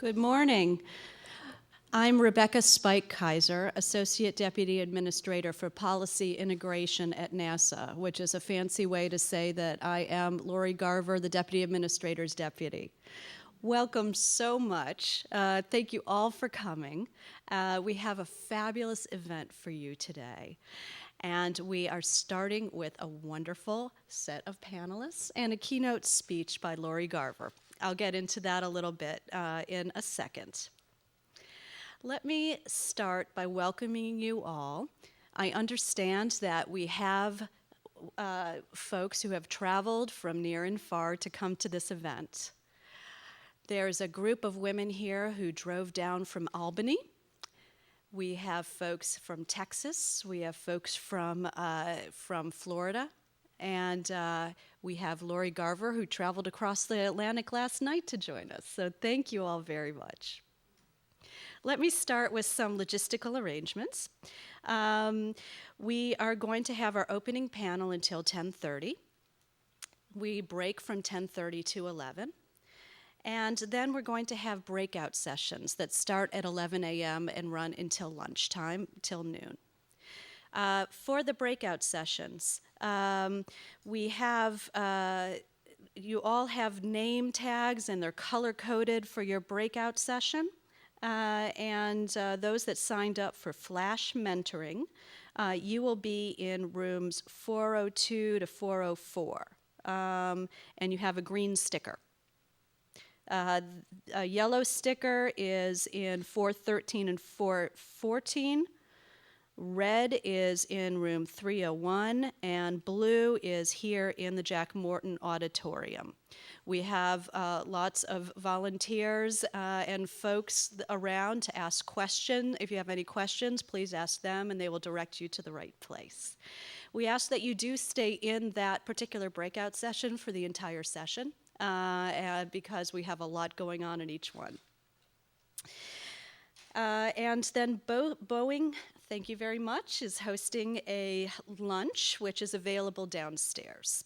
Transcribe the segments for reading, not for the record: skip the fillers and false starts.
Good morning. I'm Rebecca Spike-Kaiser, Associate Deputy Administrator for Policy Integration at NASA, which is a fancy way to say that I am Lori Garver, the Deputy Administrator's Deputy. Welcome so much. Thank you all for coming. We have a fabulous event for you today. And we are starting with a wonderful set of panelists and a keynote speech by Lori Garver. I'll get into that a little bit in a second. Let me start by welcoming you all. I understand that we have folks who have traveled from near and far to come to this event. There's a group of women here who drove down from Albany. We have folks from Texas. We have folks from Florida. And we have Lori Garver, who traveled across the Atlantic last night to join us. So thank you all very much. Let me start with some logistical arrangements. We are going to have our opening panel until 10:30. We break from 10:30 to 11. And then we're going to have breakout sessions that start at 11 a.m. and run until lunchtime, till noon. For the breakout sessions, we have, you all have name tags and they're color-coded for your breakout session. And those that signed up for Flash Mentoring, you will be in rooms 402 to 404, and you have a green sticker. A yellow sticker is in 413 and 414. Red is in room 301, and blue is here in the Jack Morton Auditorium. We have lots of volunteers and folks around to ask questions. If you have any questions, please ask them, and they will direct you to the right place. We ask that you do stay in that particular breakout session for the entire session, because we have a lot going on in each one. And then Boeing, thank you very much, is hosting a lunch, which is available downstairs.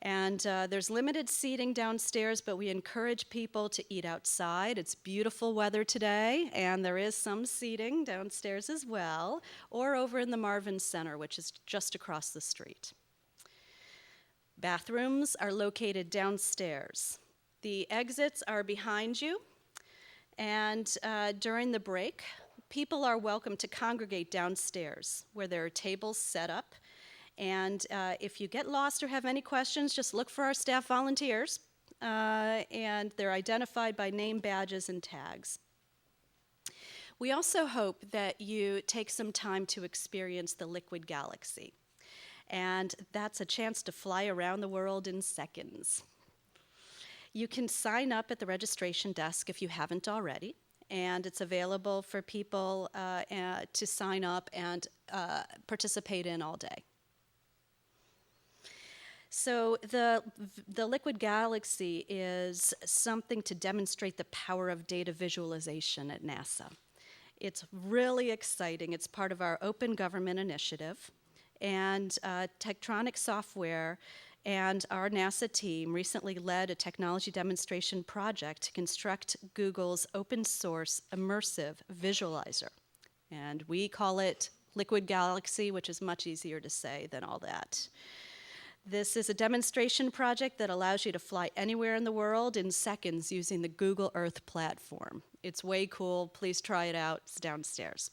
And there's limited seating downstairs, but we encourage people to eat outside. It's beautiful weather today, and there is some seating downstairs as well, or over in the Marvin Center, which is just across the street. Bathrooms are located downstairs. The exits are behind you, and during the break, people are welcome to congregate downstairs where there are tables set up. And if you get lost or have any questions, just look for our staff volunteers, and they're identified by name badges and tags. We also hope that you take some time to experience the liquid galaxy. And that's a chance to fly around the world in seconds. You can sign up at the registration desk if you haven't already, and it's available for people to sign up and participate in all day. So the Liquid Galaxy is something to demonstrate the power of data visualization at NASA. It's really exciting. It's part of our Open Government Initiative. And Tektronix Software and our NASA team recently led a technology demonstration project to construct Google's open source immersive visualizer. And we call it Liquid Galaxy, which is much easier to say than all that. This is a demonstration project that allows you to fly anywhere in the world in seconds using the Google Earth platform. It's way cool. Please try it out. It's downstairs.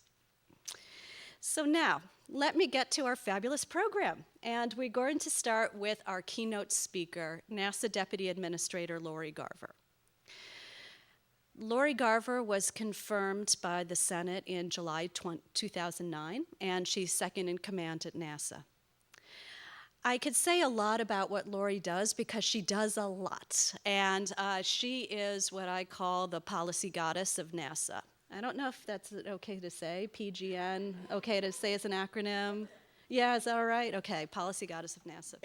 So now, let me get to our fabulous program. And we're going to start with our keynote speaker, NASA Deputy Administrator Lori Garver. Lori Garver was confirmed by the Senate in July 2009, and she's second in command at NASA. I could say a lot about what Lori does because she does a lot. And she is what I call the policy goddess of NASA. I don't know if that's okay to say, PGN, okay to say as an acronym. Yeah, is that all right? Okay, Policy Goddess of NASA.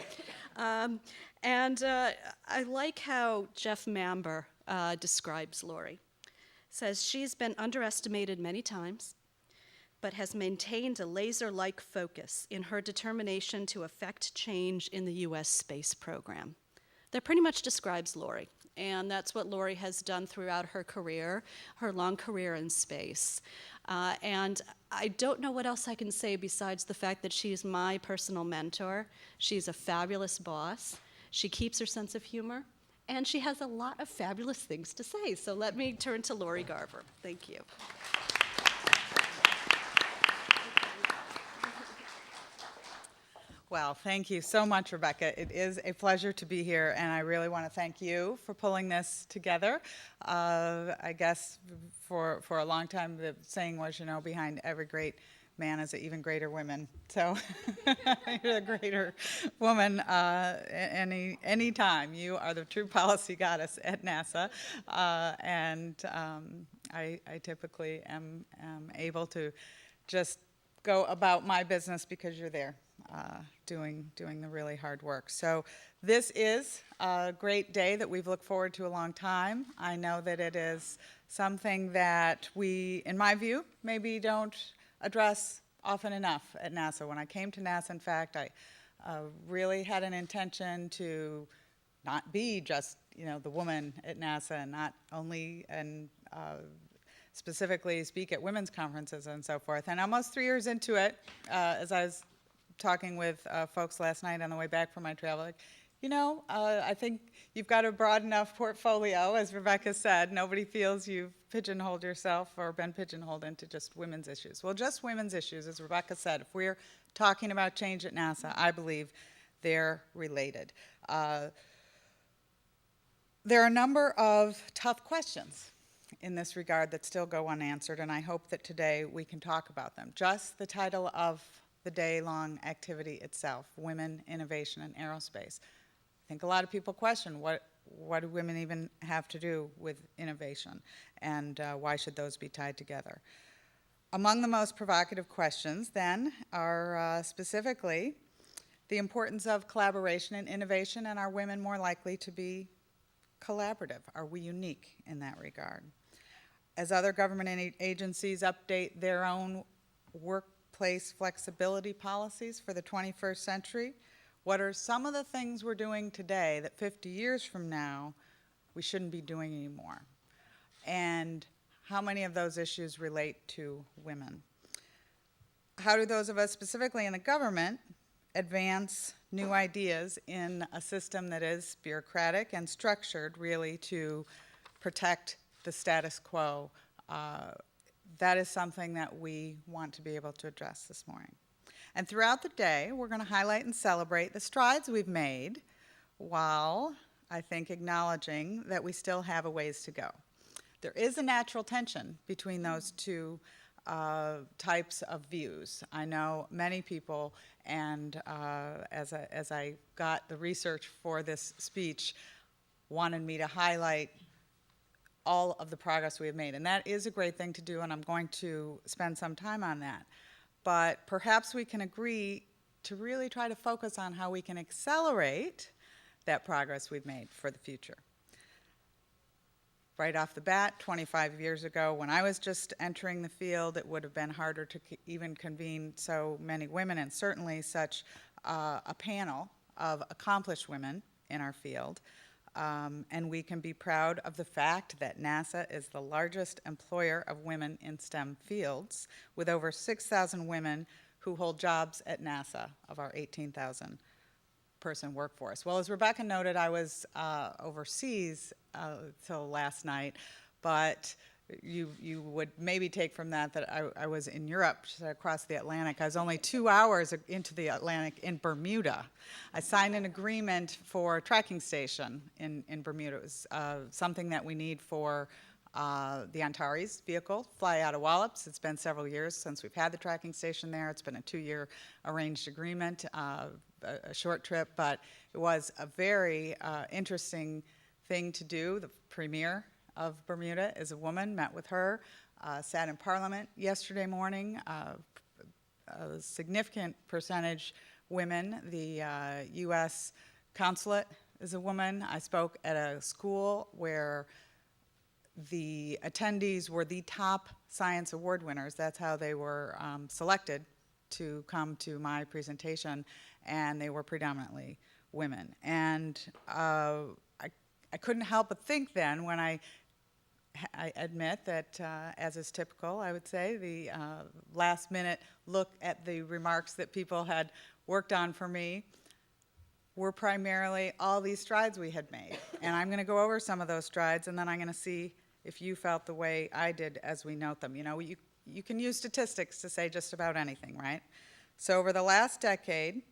I like how Jeff Mamber describes Lori. Says she's been underestimated many times, but has maintained a laser-like focus in her determination to effect change in the U.S. space program. that pretty much describes Lori. And that's what Lori has done throughout her career, her long career in space. And I don't know what else I can say besides the fact that she's my personal mentor. She's a fabulous boss. She keeps her sense of humor, and she has a lot of fabulous things to say. So let me turn to Lori Garver. Thank you. Well, thank you so much, Rebecca. It is a pleasure to be here, and I really want to thank you for pulling this together. I guess for a long time, the saying was, behind every great man is an even greater woman. So you're a greater woman any time. You are the true policy goddess at NASA, and I typically am able to just go about my business because you're there. Doing the really hard work. So this is a great day that we've looked forward to a long time. I know that it is something that we, in my view, maybe don't address often enough at NASA. When I came to NASA, in fact, I really had an intention to not be just, the woman at NASA, and not only specifically speak at women's conferences and so forth. And almost 3 years into it, as I was talking with folks last night on the way back from my travel, I think you've got a broad enough portfolio, as Rebecca said. Nobody feels you've pigeonholed yourself or been pigeonholed into just women's issues. Well, just women's issues, as Rebecca said, if we're talking about change at NASA, I believe they're related. There are a number of tough questions in this regard that still go unanswered, and I hope that today we can talk about them. Just the title of the day-long activity itself, Women, Innovation, and Aerospace. I think a lot of people question, what do women even have to do with innovation, and why should those be tied together? Among the most provocative questions, then, are specifically the importance of collaboration and innovation, and are women more likely to be collaborative? Are we unique in that regard? As other government agencies update their own workplace flexibility policies for the 21st century, what are some of the things we're doing today that 50 years from now we shouldn't be doing anymore? And how many of those issues relate to women? How do those of us specifically in the government advance new ideas in a system that is bureaucratic and structured really to protect the status quo? That is something that we want to be able to address this morning. And throughout the day, we're going to highlight and celebrate the strides we've made, while I think acknowledging that we still have a ways to go. There is a natural tension between those two types of views. I know many people, and as I got the research for this speech, wanted me to highlight all of the progress we have made. And that is a great thing to do, and I'm going to spend some time on that. But perhaps we can agree to really try to focus on how we can accelerate that progress we've made for the future. Right off the bat, 25 years ago, when I was just entering the field, it would have been harder to even convene so many women, and certainly such a panel of accomplished women in our field. And we can be proud of the fact that NASA is the largest employer of women in STEM fields, with over 6,000 women who hold jobs at NASA of our 18,000 person workforce. Well, as Rebecca noted, I was overseas till last night, but you would maybe take from that I was in Europe, across the Atlantic. I was only 2 hours into the Atlantic in Bermuda. I signed an agreement for a tracking station in Bermuda. It was something that we need for the Antares vehicle, fly out of Wallops. It's been several years since we've had the tracking station there. It's been a 2-year arranged agreement, a short trip, but it was a very interesting thing to do. The premier of Bermuda is a woman, met with her, sat in Parliament yesterday morning, a significant percentage women. The U.S. consulate is a woman. I spoke at a school where the attendees were the top science award winners. That's how they were selected to come to my presentation, and they were predominantly women. And I couldn't help but think then, when I admit that, as is typical, I would say, the last minute look at the remarks that people had worked on for me were primarily all these strides we had made. And I'm going to go over some of those strides, and then I'm going to see if you felt the way I did as we note them. You know, you can use statistics to say just about anything, right? So over the last decade,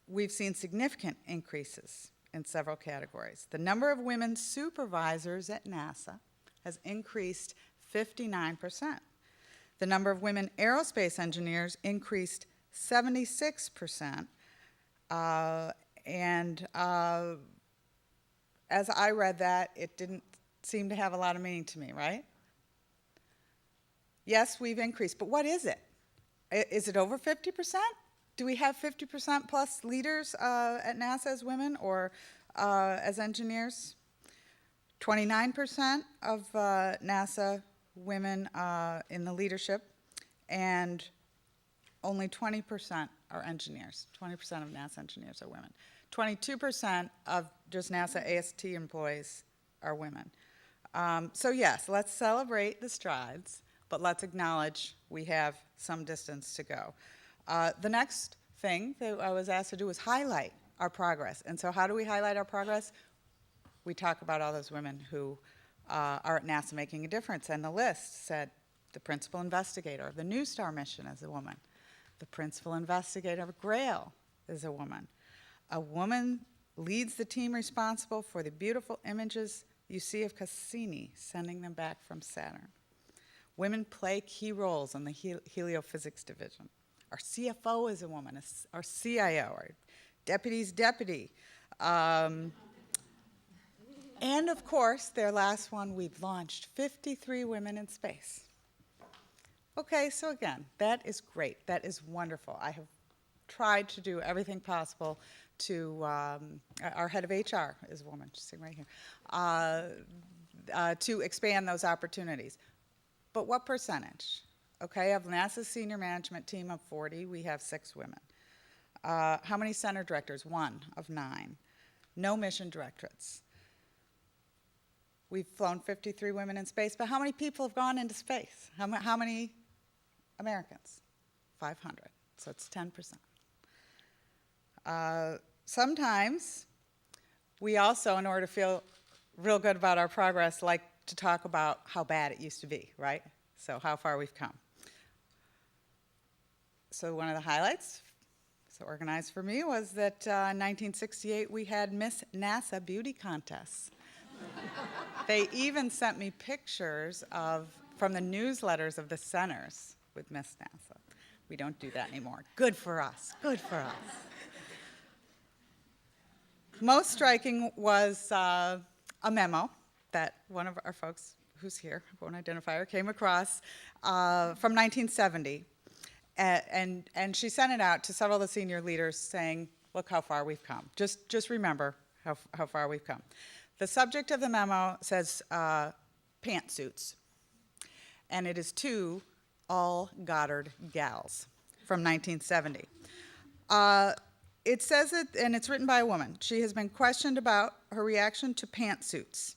we've seen significant increases in several categories. The number of women supervisors at NASA has increased 59%. The number of women aerospace engineers increased 76%. As I read that, it didn't seem to have a lot of meaning to me, right? Yes, we've increased, but what is it? Is it over 50%? Do we have 50% plus leaders at NASA as women or as engineers? 29% of NASA women in the leadership, and only 20% are engineers. 20% of NASA engineers are women. 22% of just NASA AST employees are women. So yes, let's celebrate the strides, but let's acknowledge we have some distance to go. The next thing that I was asked to do was highlight our progress. And so how do we highlight our progress? We talk about all those women who are at NASA making a difference. And the list said the principal investigator of the New Star mission is a woman. The principal investigator of Grail is a woman. A woman leads the team responsible for the beautiful images you see of Cassini sending them back from Saturn. Women play key roles in the heliophysics division. Our CFO is a woman, our CIO, our deputy's deputy. And of course, their last one, we've launched 53 women in space. Okay, so again, that is great. That is wonderful. I have tried to do everything possible to, our head of HR is a woman, she's sitting right here, to expand those opportunities. But what percentage? Okay, of NASA's senior management team of 40, we have 6 women. How many center directors? 1 of 9. No mission directorates. We've flown 53 women in space, but how many people have gone into space? How many Americans? 500, so it's 10%. Sometimes we also, in order to feel real good about our progress, like to talk about how bad it used to be, right? So how far we've come. So one of the highlights, so organized for me, was that in 1968 we had Miss NASA beauty contests. They even sent me pictures from the newsletters of the centers with Miss NASA. We don't do that anymore. Good for us, good for us. Most striking was a memo that one of our folks who's here, I won't identify her, came across from 1970. And she sent it out to several of the senior leaders saying, look how far we've come. Just remember how far we've come. The subject of the memo says pantsuits. And it is to all Goddard gals from 1970. It says it, and it's written by a woman. She has been questioned about her reaction to pantsuits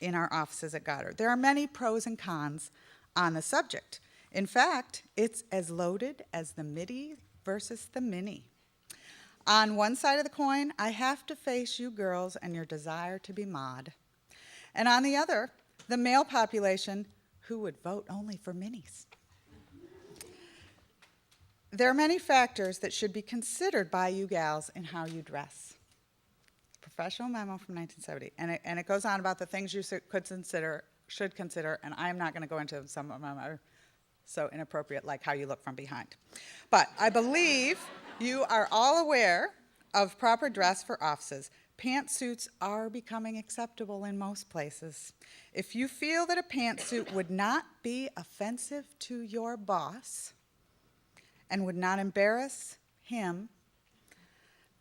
in our offices at Goddard. There are many pros and cons on the subject. In fact, it's as loaded as the MIDI versus the Mini. On one side of the coin, I have to face you girls and your desire to be mod. And on the other, the male population who would vote only for minis. There are many factors that should be considered by you gals in how you dress. Professional memo from 1970. And it goes on about the things you should consider, and I'm not going to go into some of them are so inappropriate, like how you look from behind. But I believe you are all aware of proper dress for offices. Pantsuits are becoming acceptable in most places. If you feel that a pantsuit would not be offensive to your boss and would not embarrass him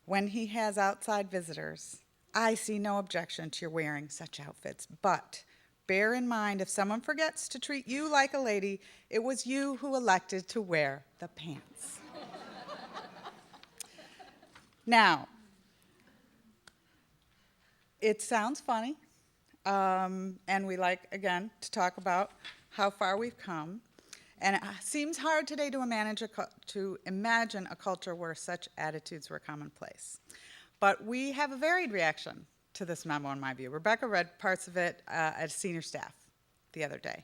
when he has outside visitors, I see no objection to your wearing such outfits. But bear in mind, if someone forgets to treat you like a lady, it was you who elected to wear the pants. Now, it sounds funny, and we like, again, to talk about how far we've come. And it seems hard today to imagine a culture where such attitudes were commonplace. But we have a varied reaction to this memo, in my view. Rebecca read parts of it as senior staff the other day.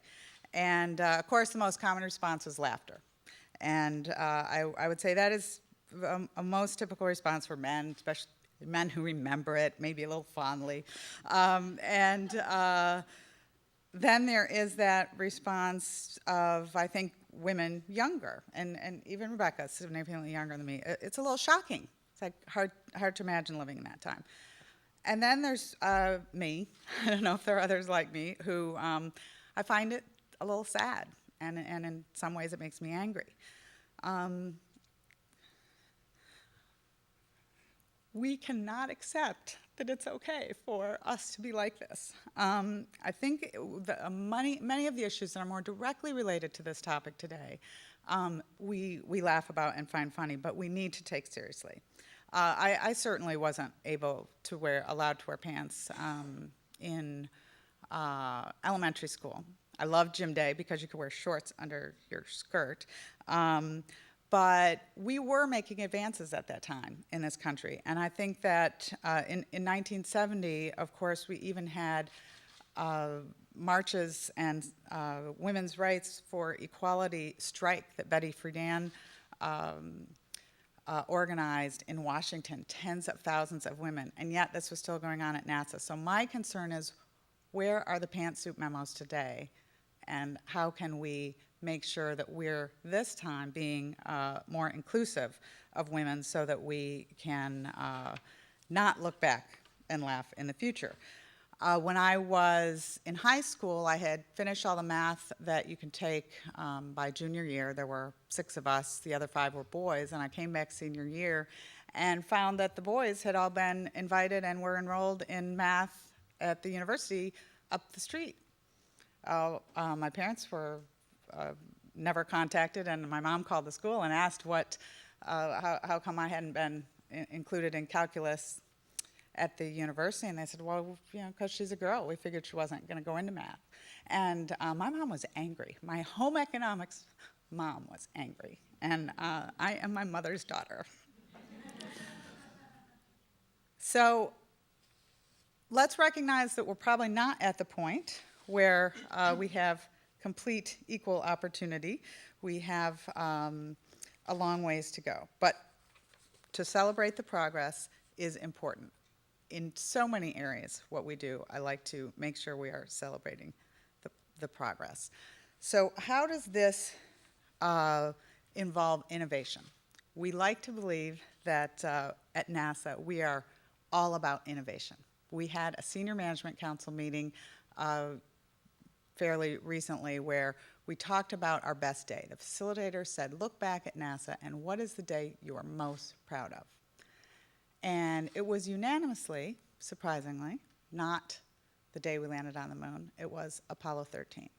And of course, the most common response was laughter. And I would say that is a most typical response for men, especially men who remember it, maybe a little fondly. Then there is that response of, I think, women younger, and even Rebecca, significantly younger than me. It's a little shocking. It's like hard to imagine living in that time. And then there's me. I don't know if there are others like me who I find it a little sad, and in some ways it makes me angry. We cannot accept that it's okay for us to be like this. I think many of the issues that are more directly related to this topic today, we laugh about and find funny, but we need to take seriously. I certainly wasn't allowed to wear pants in elementary school. I loved gym day because you could wear shorts under your skirt. But we were making advances at that time in this country. And I think that in 1970, of course, we even had marches and women's rights for equality strike that Betty Friedan organized in Washington, tens of thousands of women. And yet this was still going on at NASA. So my concern is, where are the pantsuit memos today? And how can we make sure that we're, this time, being more inclusive of women so that we can not look back and laugh in the future. When I was in high school, I had finished all the math that you can take by junior year. There were 6 of us, the other 5 were boys, and I came back senior year and found that the boys had all been invited and were enrolled in math at the university up the street. My parents were never contacted, and my mom called the school and asked how come I hadn't been included in calculus at the university, and they said, well, because she's a girl, we figured she wasn't going to go into math. And my mom was angry. My home economics mom was angry, and I am my mother's daughter. So let's recognize that we're probably not at the point where we have complete equal opportunity. We have a long ways to go. But to celebrate the progress is important. In so many areas, what we do, I like to make sure we are celebrating the progress. So how does this involve innovation? We like to believe that at NASA, we are all about innovation. We had a senior management council meeting fairly recently where we talked about our best day. The facilitator said, look back at NASA and what is the day you are most proud of? And it was unanimously, surprisingly, not the day we landed on the moon. It was Apollo 13.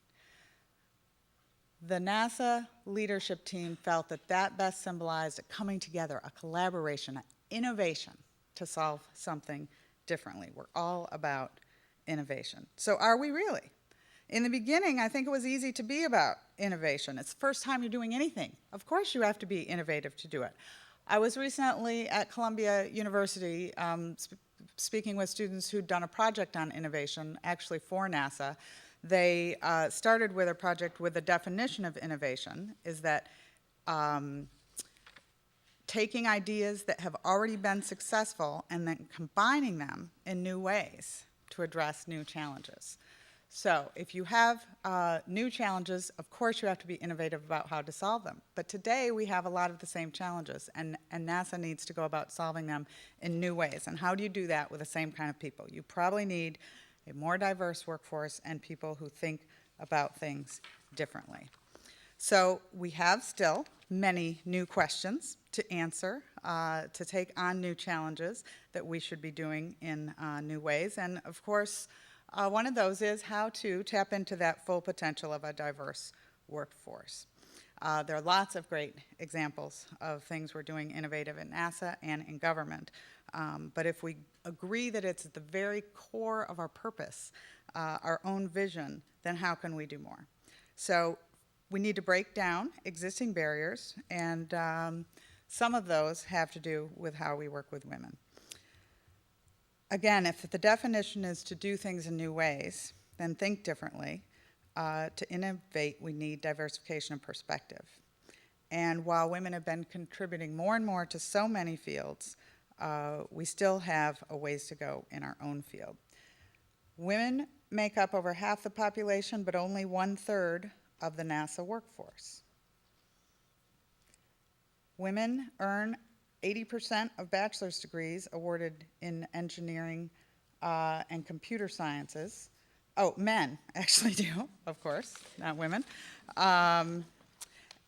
The NASA leadership team felt that that best symbolized a coming together, a collaboration, an innovation to solve something differently. We're all about innovation. So are we really? In the beginning, I think it was easy to be about innovation. It's the first time you're doing anything. Of course you have to be innovative to do it. I was recently at Columbia University speaking with students who'd done a project on innovation, actually for NASA. They started with a project with a definition of innovation, is that taking ideas that have already been successful and then combining them in new ways to address new challenges. So if you have new challenges, of course you have to be innovative about how to solve them. But today we have a lot of the same challenges, and NASA needs to go about solving them in new ways. And how do you do that with the same kind of people? You probably need a more diverse workforce and people who think about things differently. So we have still many new questions to answer, to take on new challenges that we should be doing in new ways. And of course, one of those is how to tap into that full potential of a diverse workforce. There are lots of great examples of things we're doing innovative at NASA and in government. But if we agree that it's at the very core of our purpose, our own vision, then how can we do more? So we need to break down existing barriers, and some of those have to do with how we work with women. Again, if the definition is to do things in new ways, then think differently. To innovate, we need diversification of perspective. And while women have been contributing more and more to so many fields, we still have a ways to go in our own field. Women make up over half the population, but only 1/3 of the NASA workforce. Women earn 80% of bachelor's degrees awarded in engineering and computer sciences. Oh, men actually do, of course, not women.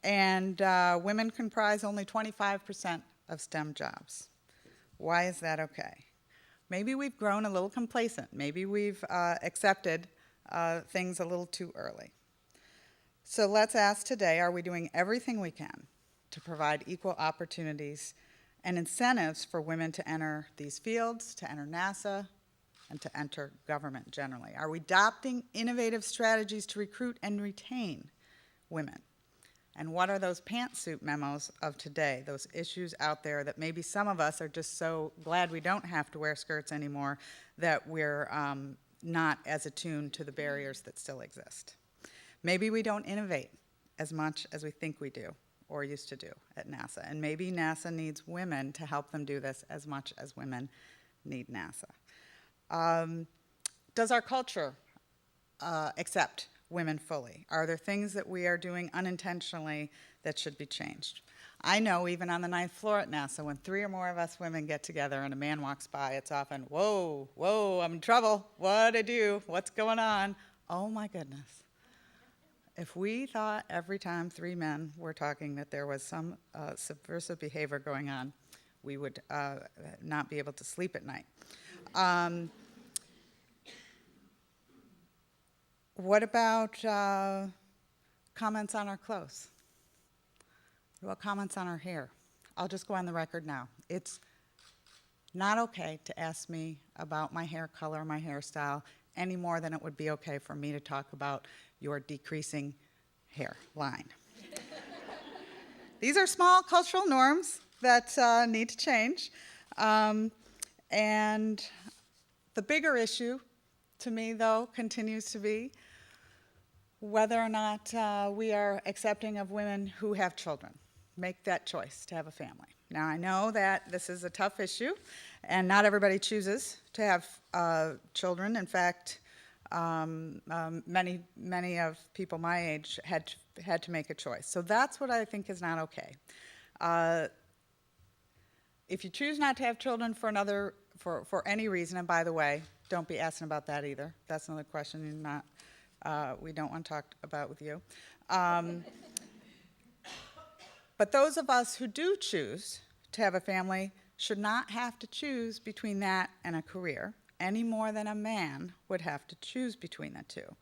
Women comprise only 25% of STEM jobs. Why is that okay? Maybe we've grown a little complacent. Maybe we've accepted things a little too early. So let's ask today, are we doing everything we can to provide equal opportunities and incentives for women to enter these fields, to enter NASA, and to enter government generally? Are we adopting innovative strategies to recruit and retain women? And what are those pantsuit memos of today, those issues out there that maybe some of us are just so glad we don't have to wear skirts anymore that we're not as attuned to the barriers that still exist? Maybe we don't innovate as much as we think we do or used to do at NASA. And maybe NASA needs women to help them do this as much as women need NASA. Does our culture accept women fully? Are there things that we are doing unintentionally that should be changed? I know even on the 9th floor at NASA, when 3 or more of us women get together and a man walks by, it's often, whoa, whoa, I'm in trouble. What'd I do? What's going on? Oh my goodness. If we thought every time 3 men were talking that there was some subversive behavior going on, we would not be able to sleep at night. What about comments on our clothes? What about comments on our hair? I'll just go on the record now. It's not okay to ask me about my hair color, my hairstyle, any more than it would be okay for me to talk about your decreasing hairline. These are small cultural norms that need to change. And the bigger issue to me, though, continues to be whether or not we are accepting of women who have children, make that choice to have a family. Now, I know that this is a tough issue, and not everybody chooses to have children. In fact, many of people my age had to make a choice. So that's what I think is not okay. If you choose not to have children for any reason, and by the way, don't be asking about that either. That's another question we don't want to talk about with you. But those of us who do choose to have a family should not have to choose between that and a career any more than a man would have to choose between the two.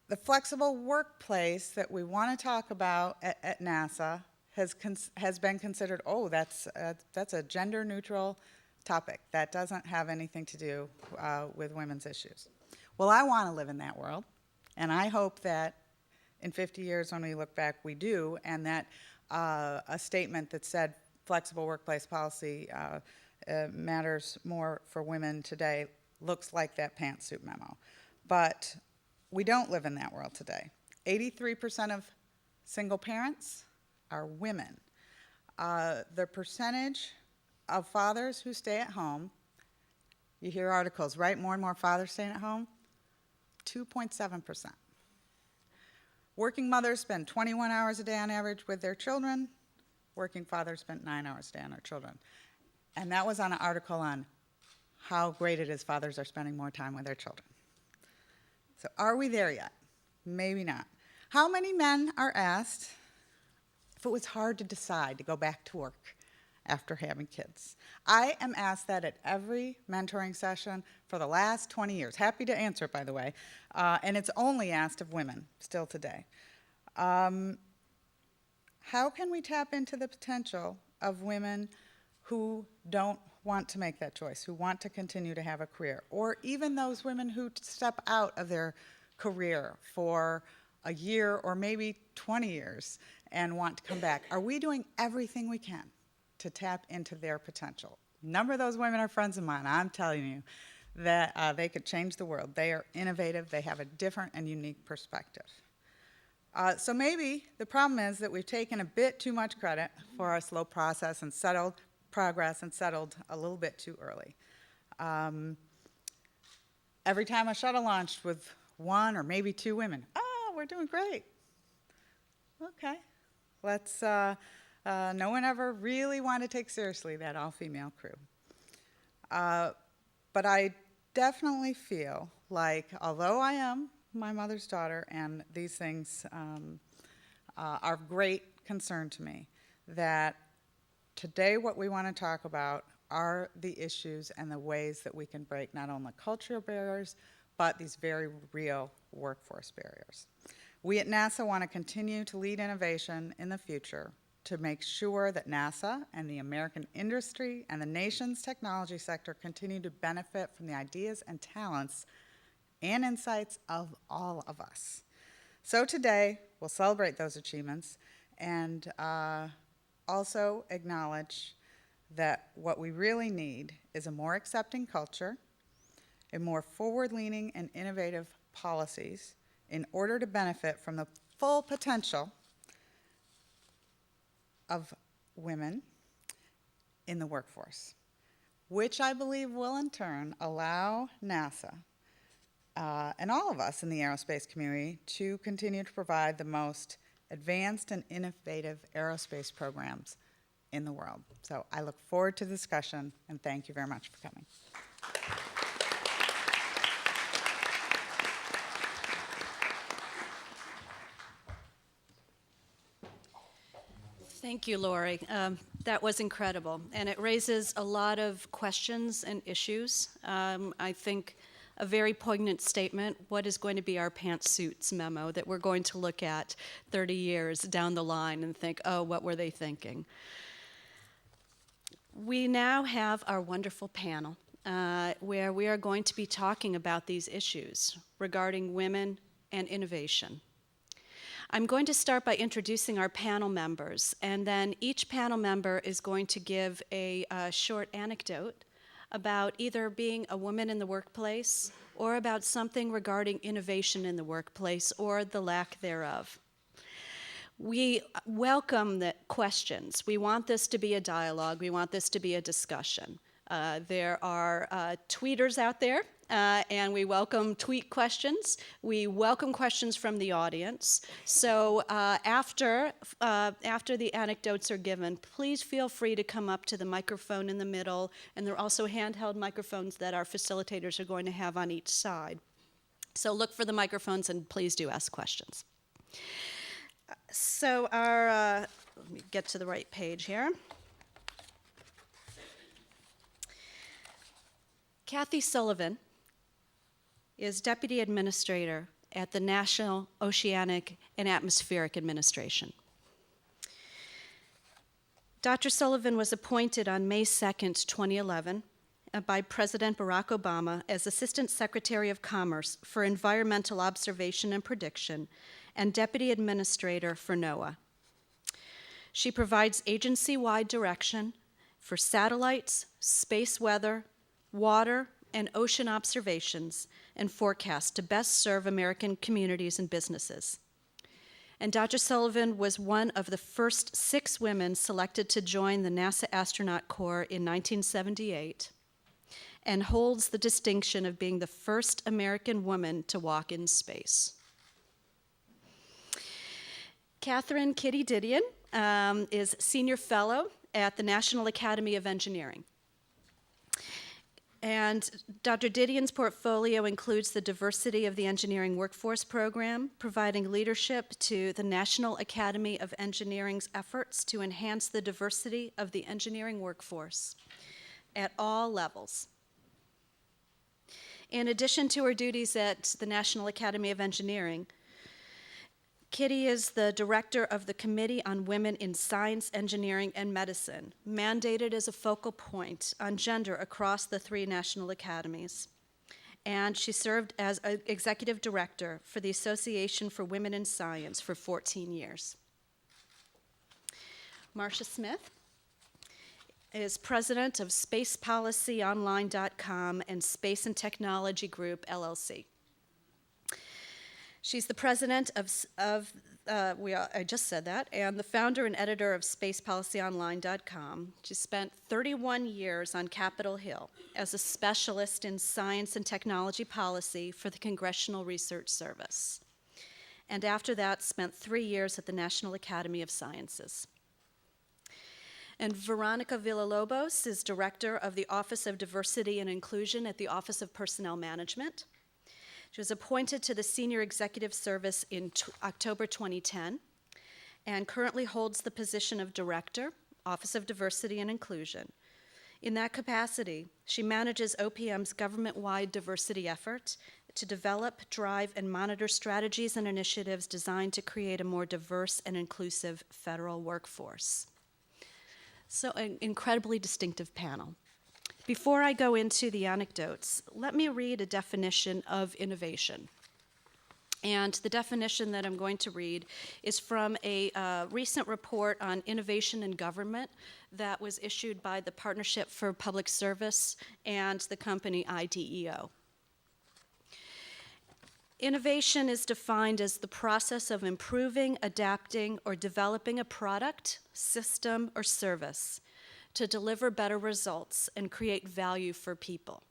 The flexible workplace that we want to talk about at NASA has been considered, oh, that's a gender-neutral topic. That doesn't have anything to do with women's issues. Well, I want to live in that world, and I hope that in 50 years when we look back, we do, and that a statement that said flexible workplace policy matters more for women today looks like that pantsuit memo. But we don't live in that world today. 83% of single parents are women. The percentage of fathers who stay at home, you hear articles, right? More and more fathers staying at home, 2.7%. Working mothers spend 21 hours a day on average with their children. Working fathers spend 9 hours a day on their children. And that was on an article on how great it is fathers are spending more time with their children. So are we there yet? Maybe not. How many men are asked if it was hard to decide to go back to work after having kids? I am asked that at every mentoring session for the last 20 years. Happy to answer it, by the way. And it's only asked of women still today. How can we tap into the potential of women who don't want to make that choice, who want to continue to have a career, or even those women who step out of their career for a year or maybe 20 years and want to come back? Are we doing everything we can to tap into their potential? A number of those women are friends of mine. I'm telling you that they could change the world. They are innovative. They have a different and unique perspective. So maybe the problem is that we've taken a bit too much credit for our slow process and settled progress and settled a little bit too early. Every time a shuttle launched with one or maybe two women, oh, we're doing great. Okay, let's, no one ever really wanted to take seriously that all-female crew. But I definitely feel like, although I am my mother's daughter and these things are of great concern to me, that today what we want to talk about are the issues and the ways that we can break not only cultural barriers, but these very real workforce barriers. We at NASA want to continue to lead innovation in the future to make sure that NASA and the American industry and the nation's technology sector continue to benefit from the ideas and talents and insights of all of us. So today, we'll celebrate those achievements and also acknowledge that what we really need is a more accepting culture, a more forward-leaning and innovative policies in order to benefit from the full potential of women in the workforce, which I believe will in turn allow NASA and all of us in the aerospace community to continue to provide the most advanced and innovative aerospace programs in the world. So I look forward to the discussion, and thank you very much for coming. Thank you, Lori. That was incredible, and it raises a lot of questions and issues. I think a very poignant statement, what is going to be our pantsuits memo that we're going to look at 30 years down the line and think, oh, what were they thinking? We now have our wonderful panel where we are going to be talking about these issues regarding women and innovation. I'm going to start by introducing our panel members, and then each panel member is going to give a short anecdote about either being a woman in the workplace or about something regarding innovation in the workplace or the lack thereof. We welcome the questions. We want this to be a dialogue. We want this to be a discussion. There are tweeters out there, and we welcome tweet questions. We welcome questions from the audience. So after the anecdotes are given, please feel free to come up to the microphone in the middle, and there are also handheld microphones that our facilitators are going to have on each side. So look for the microphones, and please do ask questions. So let me get to the right page here. Kathy Sullivan is Deputy Administrator at the National Oceanic and Atmospheric Administration. Dr. Sullivan was appointed on May 2nd, 2011, by President Barack Obama as Assistant Secretary of Commerce for Environmental Observation and Prediction and Deputy Administrator for NOAA. She provides agency-wide direction for satellites, space weather, water, and ocean observations and forecasts to best serve American communities and businesses. And Dr. Sullivan was one of the first 6 women selected to join the NASA Astronaut Corps in 1978 and holds the distinction of being the first American woman to walk in space. Catherine Kitty Didion is Senior Fellow at the National Academy of Engineering. And Dr. Didion's portfolio includes the Diversity of the Engineering Workforce Program, providing leadership to the National Academy of Engineering's efforts to enhance the diversity of the engineering workforce at all levels. In addition to her duties at the National Academy of Engineering, Kitty is the director of the Committee on Women in Science, Engineering, and Medicine, mandated as a focal point on gender across the 3 national academies. And she served as executive director for the Association for Women in Science for 14 years. Marcia Smith is president of SpacePolicyOnline.com and Space and Technology Group, LLC. She's the president I just said that, and the founder and editor of SpacePolicyOnline.com. She spent 31 years on Capitol Hill as a specialist in science and technology policy for the Congressional Research Service. And after that, spent 3 years at the National Academy of Sciences. And Veronica Villalobos is director of the Office of Diversity and Inclusion at the Office of Personnel Management. She was appointed to the Senior Executive Service in October 2010 and currently holds the position of Director, Office of Diversity and Inclusion. In that capacity, she manages OPM's government-wide diversity effort to develop, drive, and monitor strategies and initiatives designed to create a more diverse and inclusive federal workforce. So, an incredibly distinctive panel. Before I go into the anecdotes, let me read a definition of innovation. And the definition that I'm going to read is from a recent report on innovation in government that was issued by the Partnership for Public Service and the company IDEO. Innovation is defined as the process of improving, adapting, or developing a product, system, or service to deliver better results and create value for people.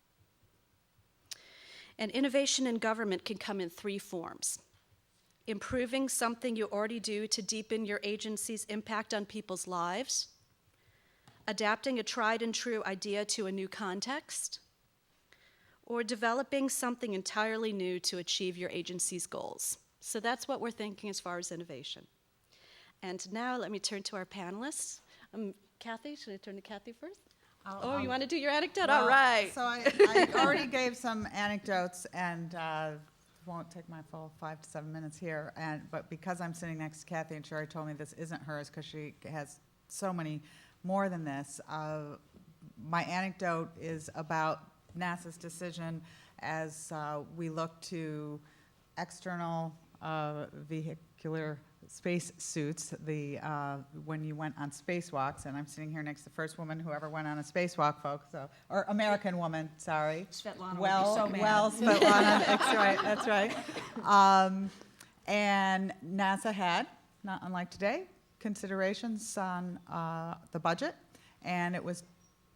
And innovation in government can come in 3 forms. Improving something you already do to deepen your agency's impact on people's lives, adapting a tried and true idea to a new context, or developing something entirely new to achieve your agency's goals. So that's what we're thinking as far as innovation. And now let me turn to our panelists. Kathy, should I turn to Kathy first? You want to do your anecdote? Well, All right. So I already gave some anecdotes, and won't take my full 5 to 7 minutes here. But because I'm sitting next to Kathy, and Sherry told me this isn't hers because she has so many more than this, my anecdote is about NASA's decision as we look to external vehicular space suits, when you went on spacewalks, and I'm sitting here next to the first woman who ever went on a spacewalk, folks, or American woman, sorry. Svetlana would be so mad. Svetlana, that's right. And NASA had, not unlike today, considerations on the budget, and it was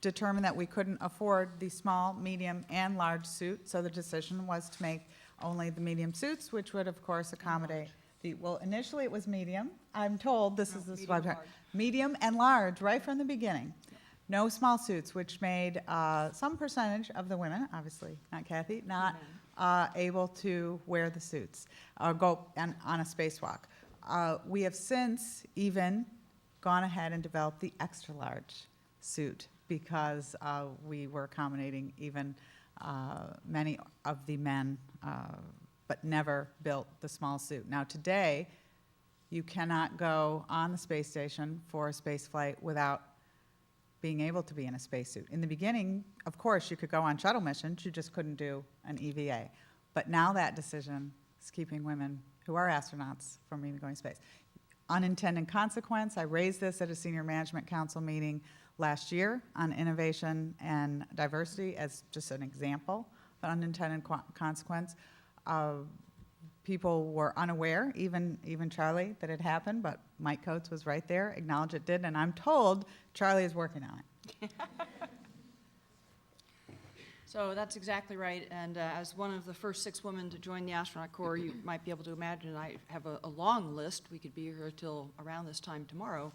determined that we couldn't afford the small, medium, and large suit, so the decision was to make only the medium suits, which would, of course, accommodate well, initially it was medium. I'm told this is the medium and large right from the beginning. No small suits, which made some percentage of the women, obviously not Kathy, not able to wear the suits or go on a spacewalk. We have since even gone ahead and developed the extra large suit because we were accommodating even many of the men but never built the small suit. Now today, you cannot go on the space station for a space flight without being able to be in a spacesuit. In the beginning, of course, you could go on shuttle missions, you just couldn't do an EVA. But now that decision is keeping women who are astronauts from even going to space. Unintended consequence, I raised this at a senior management council meeting last year on innovation and diversity as just an example of unintended consequence. People were unaware, even Charlie, that it happened, but Mike Coates was right there, acknowledged it did, and I'm told Charlie is working on it. So that's exactly right, and as one of the first 6 women to join the astronaut corps, you might be able to imagine I have a long list. We could be here till around this time tomorrow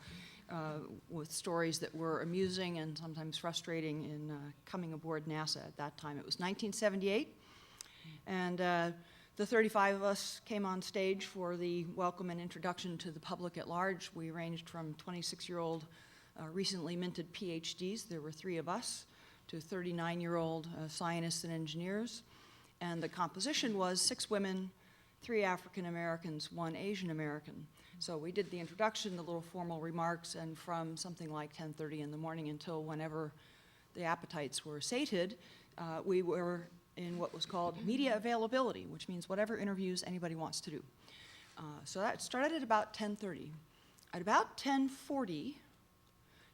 with stories that were amusing and sometimes frustrating in coming aboard NASA at that time. It was 1978. And the 35 of us came on stage for the welcome and introduction to the public at large. We ranged from 26-year-old recently minted PhDs, there were 3 of us, to 39-year-old scientists and engineers. And the composition was 6 women 3 African Americans, 1 Asian American. So we did the introduction, the little formal remarks, and from something like 10:30 in the morning until whenever the appetites were sated, we were in what was called media availability, which means whatever interviews anybody wants to do. So that started at about 10:30. At about 10:40,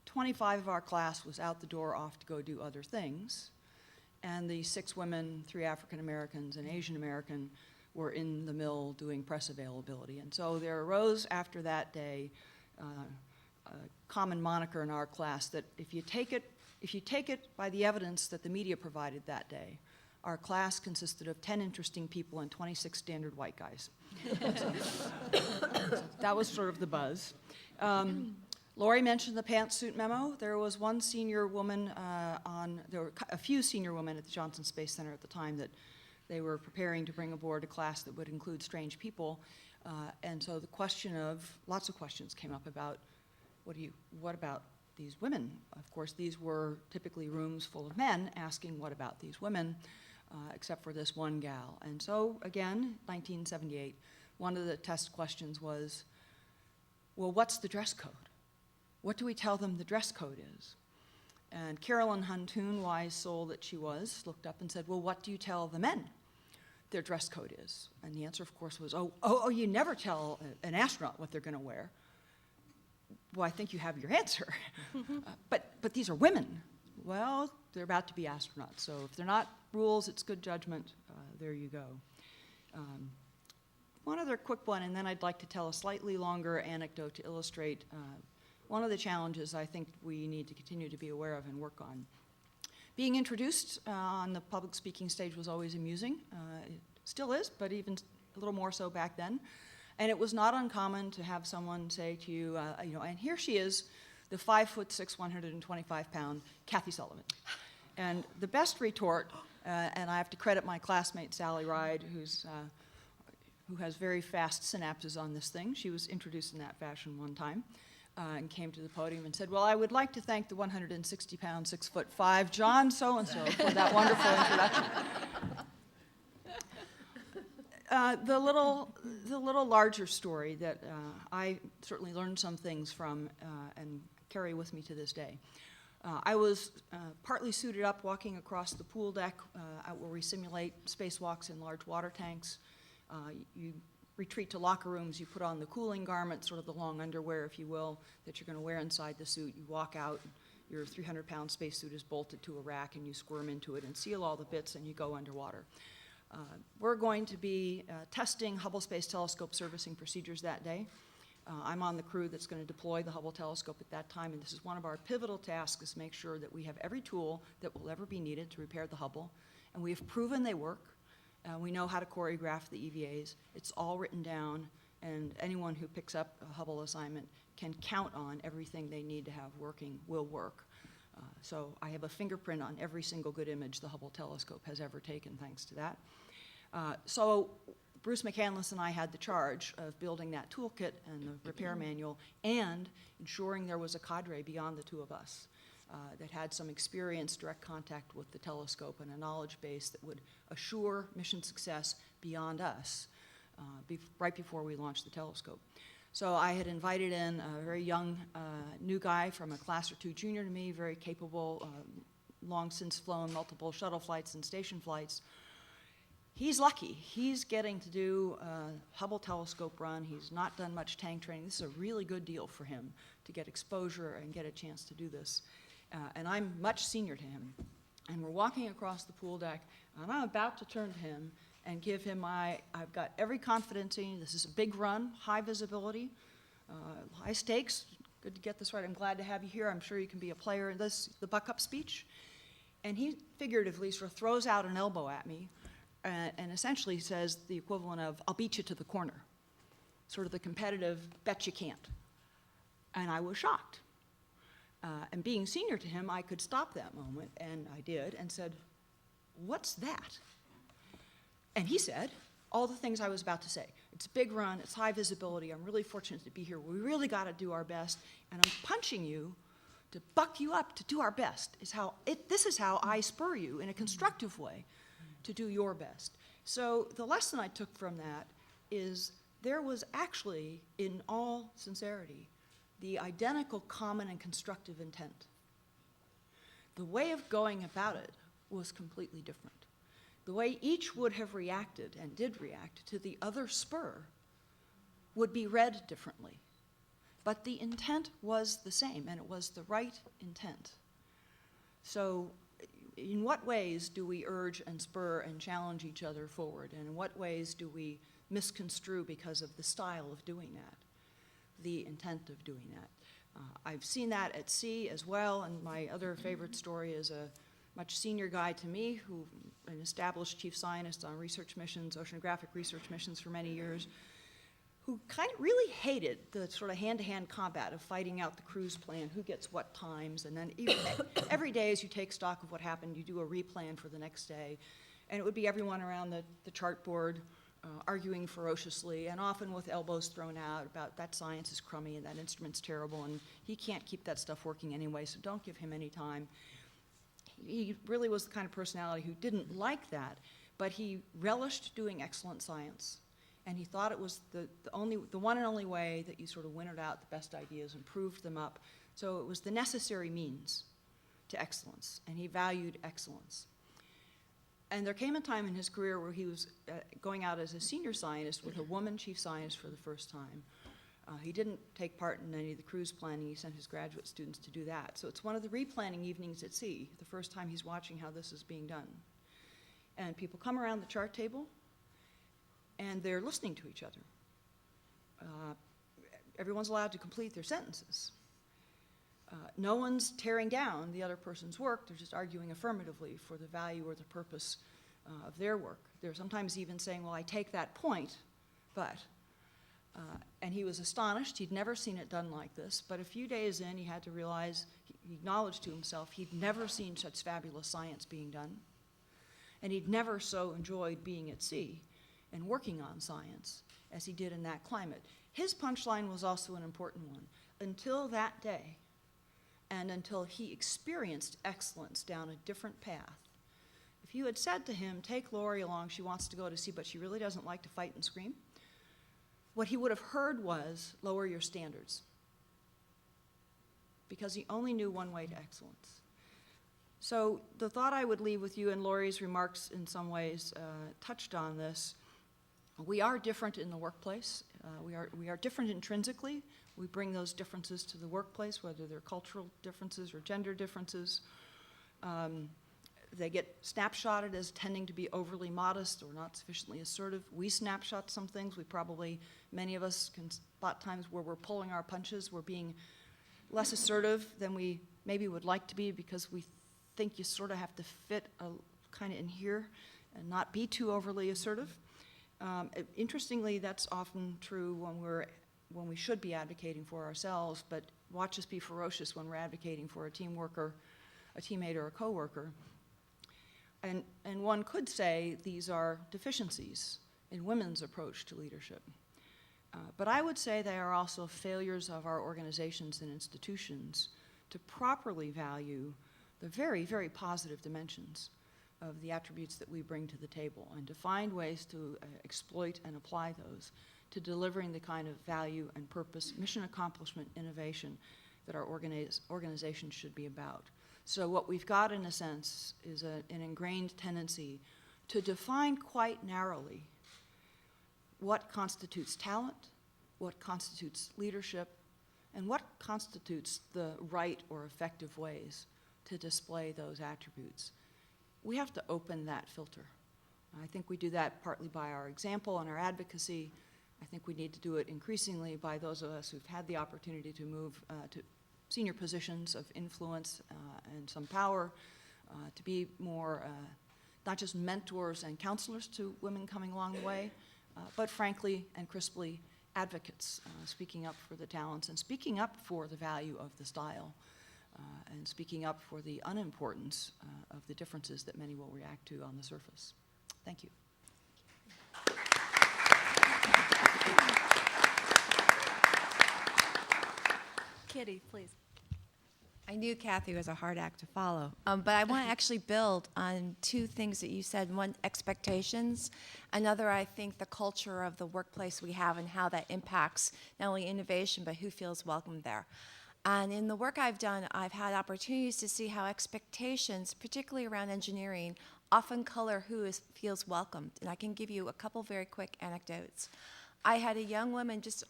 25 of our class was out the door off to go do other things, and the 6 women, 3 African Americans, and Asian American were in the mill doing press availability. And so there arose after that day a common moniker in our class that if you take it by the evidence that the media provided that day, our class consisted of 10 interesting people and 26 standard white guys. So that was sort of the buzz. Lori mentioned the pantsuit memo. There was one senior woman there were a few senior women at the Johnson Space Center at the time that they were preparing to bring aboard a class that would include strange people. And so the question of, lots of questions came up about, what about these women? Of course, these were typically rooms full of men asking, what about these women, except for this one gal. And so, again, 1978, one of the test questions was, well, what's the dress code? What do we tell them the dress code is? And Carolyn Huntoon, wise soul that she was, looked up and said, well, what do you tell the men their dress code is? And the answer, of course, was, oh, you never tell an astronaut what they're going to wear. Well, I think you have your answer. But these are women. Well, they're about to be astronauts. So if they're not rules, it's good judgment. There you go. One other quick one, and then I'd like to tell a slightly longer anecdote to illustrate one of the challenges I think we need to continue to be aware of and work on. Being introduced on the public speaking stage was always amusing. It still is, but even a little more so back then. And it was not uncommon to have someone say to you, and here she is, the 5'6", 125-pound Kathy Sullivan. And the best retort, and I have to credit my classmate Sally Ride, who has very fast synapses on this thing. She was introduced in that fashion one time. And came to the podium and said, well, I would like to thank the 160-pound, 6'5", John so-and-so for that wonderful introduction. The little larger story that I certainly learned some things from and carry with me to this day. I was partly suited up walking across the pool deck out where we simulate spacewalks in large water tanks. You retreat to locker rooms, you put on the cooling garment, sort of the long underwear, if you will, that you're going to wear inside the suit. You walk out, your 300-pound spacesuit is bolted to a rack, and you squirm into it and seal all the bits, and you go underwater. We're going to be testing Hubble Space Telescope servicing procedures that day. I'm on the crew that's going to deploy the Hubble telescope at that time, and this is one of our pivotal tasks, is make sure that we have every tool that will ever be needed to repair the Hubble, and we have proven they work. We know how to choreograph the EVAs. It's all written down, and anyone who picks up a Hubble assignment can count on everything they need to have working will work. So I have a fingerprint on every single good image the Hubble telescope has ever taken, thanks to that. So Bruce McCandless and I had the charge of building that toolkit and the repair manual and ensuring there was a cadre beyond the two of us. That had some experience, direct contact with the telescope, and a knowledge base that would assure mission success beyond us right before we launched the telescope. So I had invited in a very young new guy from a class or two junior to me, very capable, long since flown multiple shuttle flights and station flights. He's lucky. He's getting to do a Hubble telescope run. He's not done much tank training. This is a really good deal for him to get exposure and get a chance to do this. And I'm much senior to him. And we're walking across the pool deck, and I'm about to turn to him and give him I've got every confidence in you. This is a big run, high visibility, high stakes. Good to get this right. I'm glad to have you here. I'm sure you can be a player in this, the buck-up speech. And he figuratively sort of throws out an elbow at me and essentially says the equivalent of, I'll beat you to the corner. Sort of the competitive, bet you can't. And I was shocked. And being senior to him, I could stop that moment, and I did, and said, what's that? And he said all the things I was about to say. It's a big run, it's high visibility, I'm really fortunate to be here, we really got to do our best, and I'm punching you to buck you up to do our best. This is how I spur you in a constructive way to do your best. So the lesson I took from that is there was actually, in all sincerity, the identical common and constructive intent. The way of going about it was completely different. The way each would have reacted, and did react, to the other spur would be read differently. But the intent was the same, and it was the right intent. So in what ways do we urge and spur and challenge each other forward? And in what ways do we misconstrue because of the style of doing that, the intent of doing that? I've seen that at sea as well, and my other favorite story is a much senior guy to me, who an established chief scientist on research missions, oceanographic research missions for many years, who kind of really hated the sort of hand-to-hand combat of fighting out the cruise plan, who gets what times, and then even every day as you take stock of what happened, you do a replan for the next day, and it would be everyone around the chart board arguing ferociously, and often with elbows thrown out about that science is crummy and that instrument's terrible and he can't keep that stuff working anyway, so don't give him any time. He really was the kind of personality who didn't like that, but he relished doing excellent science. And he thought it was the one and only way that you sort of winnowed out the best ideas and proved them up. So it was the necessary means to excellence, and he valued excellence. And there came a time in his career where he was going out as a senior scientist with a woman chief scientist for the first time. He didn't take part in any of the cruise planning. He sent his graduate students to do that. So it's one of the replanning evenings at sea, the first time he's watching how this is being done. And people come around the chart table, and they're listening to each other. Everyone's allowed to complete their sentences. No one's tearing down the other person's work. They're just arguing affirmatively for the value or the purpose of their work. They're sometimes even saying, well, I take that point, but. And he was astonished. He'd never seen it done like this. But a few days in, he had to realize, he acknowledged to himself, he'd never seen such fabulous science being done. And he'd never so enjoyed being at sea and working on science as he did in that climate. His punchline was also an important one. Until that day, and until he experienced excellence down a different path, if you had said to him, take Lori along, she wants to go to sea, but she really doesn't like to fight and scream, what he would have heard was, lower your standards. Because he only knew one way to excellence. So the thought I would leave with you, and Lori's remarks in some ways touched on this, we are different in the workplace. We are different intrinsically. We bring those differences to the workplace, whether they're cultural differences or gender differences. They get snapshotted as tending to be overly modest or not sufficiently assertive. We snapshot some things. Many of us can spot times where we're pulling our punches. We're being less assertive than we maybe would like to be because we think you sort of have to fit kind of in here and not be too overly assertive. Interestingly, that's often true when we should be advocating for ourselves, but watch us be ferocious when we're advocating for a team worker, a teammate, or a coworker. And one could say these are deficiencies in women's approach to leadership. But I would say they are also failures of our organizations and institutions to properly value the very, very positive dimensions of the attributes that we bring to the table, and to find ways to exploit and apply those to delivering the kind of value and purpose, mission accomplishment, innovation that our organizations should be about. So what we've got, in a sense, is an ingrained tendency to define quite narrowly what constitutes talent, what constitutes leadership, and what constitutes the right or effective ways to display those attributes. We have to open that filter. I think we do that partly by our example and our advocacy. I think we need to do it increasingly by those of us who've had the opportunity to move to senior positions of influence and some power, to be more not just mentors and counselors to women coming along the way, but frankly and crisply advocates, speaking up for the talents and speaking up for the value of the style, and speaking up for the unimportance of the differences that many will react to on the surface. Thank you. Kitty, please. I knew Kathy was a hard act to follow, but I want to actually build on two things that you said. One, expectations. Another, I think, the culture of the workplace we have and how that impacts not only innovation, but who feels welcome there. And in the work I've done, I've had opportunities to see how expectations, particularly around engineering, often color feels welcomed. And I can give you a couple very quick anecdotes. I had a young woman just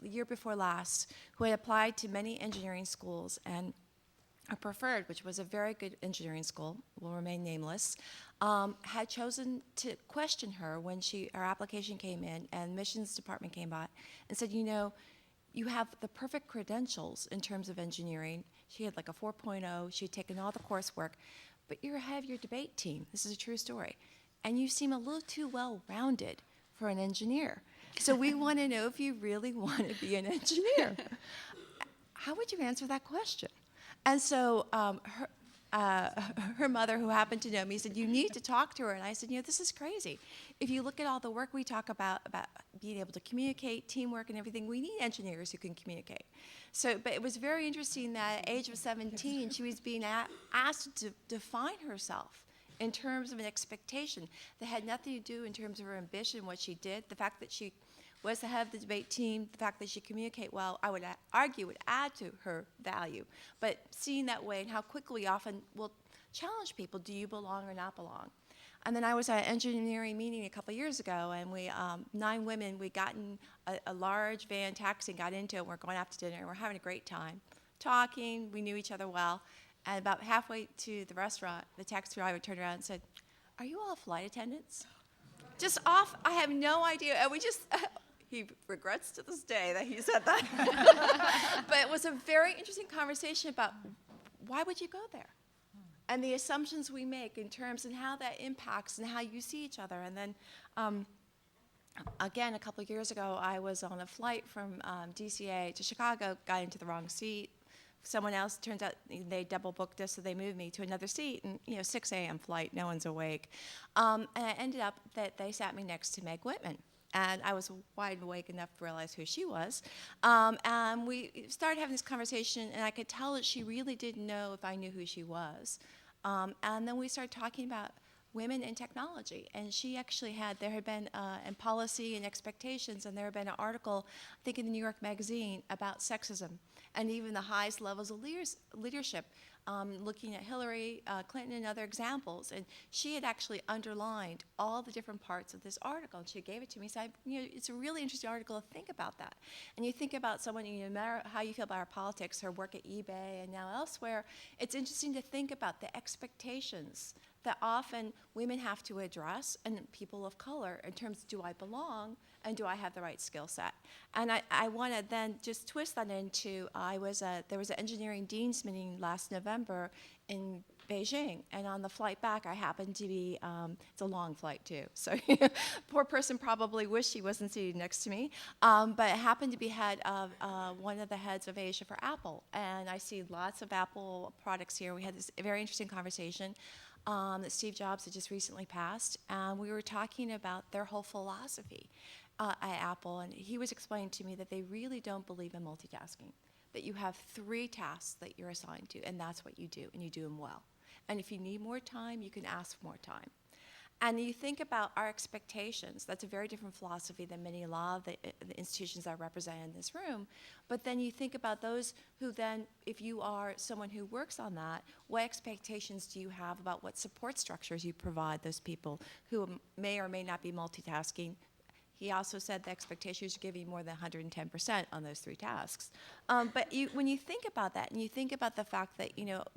the year before last who had applied to many engineering schools, and her preferred, which was a very good engineering school, will remain nameless, had chosen to question her when her application came in and admissions department came by and said, you have the perfect credentials in terms of engineering. She had like a 4.0. She had taken all the coursework, but you're ahead of your debate team. This is a true story. And you seem a little too well-rounded for an engineer. So we want to know if you really want to be an engineer. How would you answer that question? And so her mother, who happened to know me, said, you need to talk to her. And I said, this is crazy. If you look at all the work we talk about being able to communicate, teamwork and everything, we need engineers who can communicate. But it was very interesting that at the age of 17, she was being asked to define herself in terms of an expectation that had nothing to do in terms of her ambition, what she did, the fact that she was the head of the debate team, the fact that she communicated well, I would argue would add to her value. But seeing that way and how quickly we often will challenge people, do you belong or not belong? And then I was at an engineering meeting a couple years ago, and we, 9 women, we got in a large van taxi and got into it, and we're going out to dinner, and we're having a great time. Talking, we knew each other well, and about halfway to the restaurant, the taxi driver turned around and said, are you all flight attendants? Just off, I have no idea, and we just, he regrets to this day that he said that. But it was a very interesting conversation about why would you go there? And the assumptions we make in terms of how that impacts and how you see each other. And then, again, a couple of years ago, I was on a flight from DCA to Chicago, got into the wrong seat. Someone else, turns out they double booked us, so they moved me to another seat. And 6 a.m. flight, no one's awake. And it ended up that they sat me next to Meg Whitman. And I was wide awake enough to realize who she was. And we started having this conversation, and I could tell that she really didn't know if I knew who she was. And then we started talking about women in technology. And she actually there had been, in policy and expectations, and there had been an article, I think in the New York Magazine, about sexism and even the highest levels of leadership, looking at Hillary Clinton and other examples. And she had actually underlined all the different parts of this article, and she gave it to me. So it's a really interesting article to think about that. And you think about someone, no matter how you feel about her politics, her work at eBay and now elsewhere, it's interesting to think about the expectations that often women have to address, and people of color, in terms of do I belong and do I have the right skill set? And I want to then just twist that into, there was an engineering dean's meeting last November in Beijing, and on the flight back, I happened to be, it's a long flight too, so poor person probably wished she wasn't seated next to me, but I happened to be head of one of the heads of Asia for Apple, and I see lots of Apple products here. We had this very interesting conversation that Steve Jobs had just recently passed, and we were talking about their whole philosophy at Apple, and he was explaining to me that they really don't believe in multitasking, that you have 3 tasks that you're assigned to, and that's what you do, and you do them well. And if you need more time, you can ask for more time. And you think about our expectations. That's a very different philosophy than a lot of the institutions that are represented in this room. But then you think about those who then, if you are someone who works on that, what expectations do you have about what support structures you provide those people who may or may not be multitasking? He also said the expectation is to give you more than 110% on those 3 tasks. But when you think about that, and you think about the fact that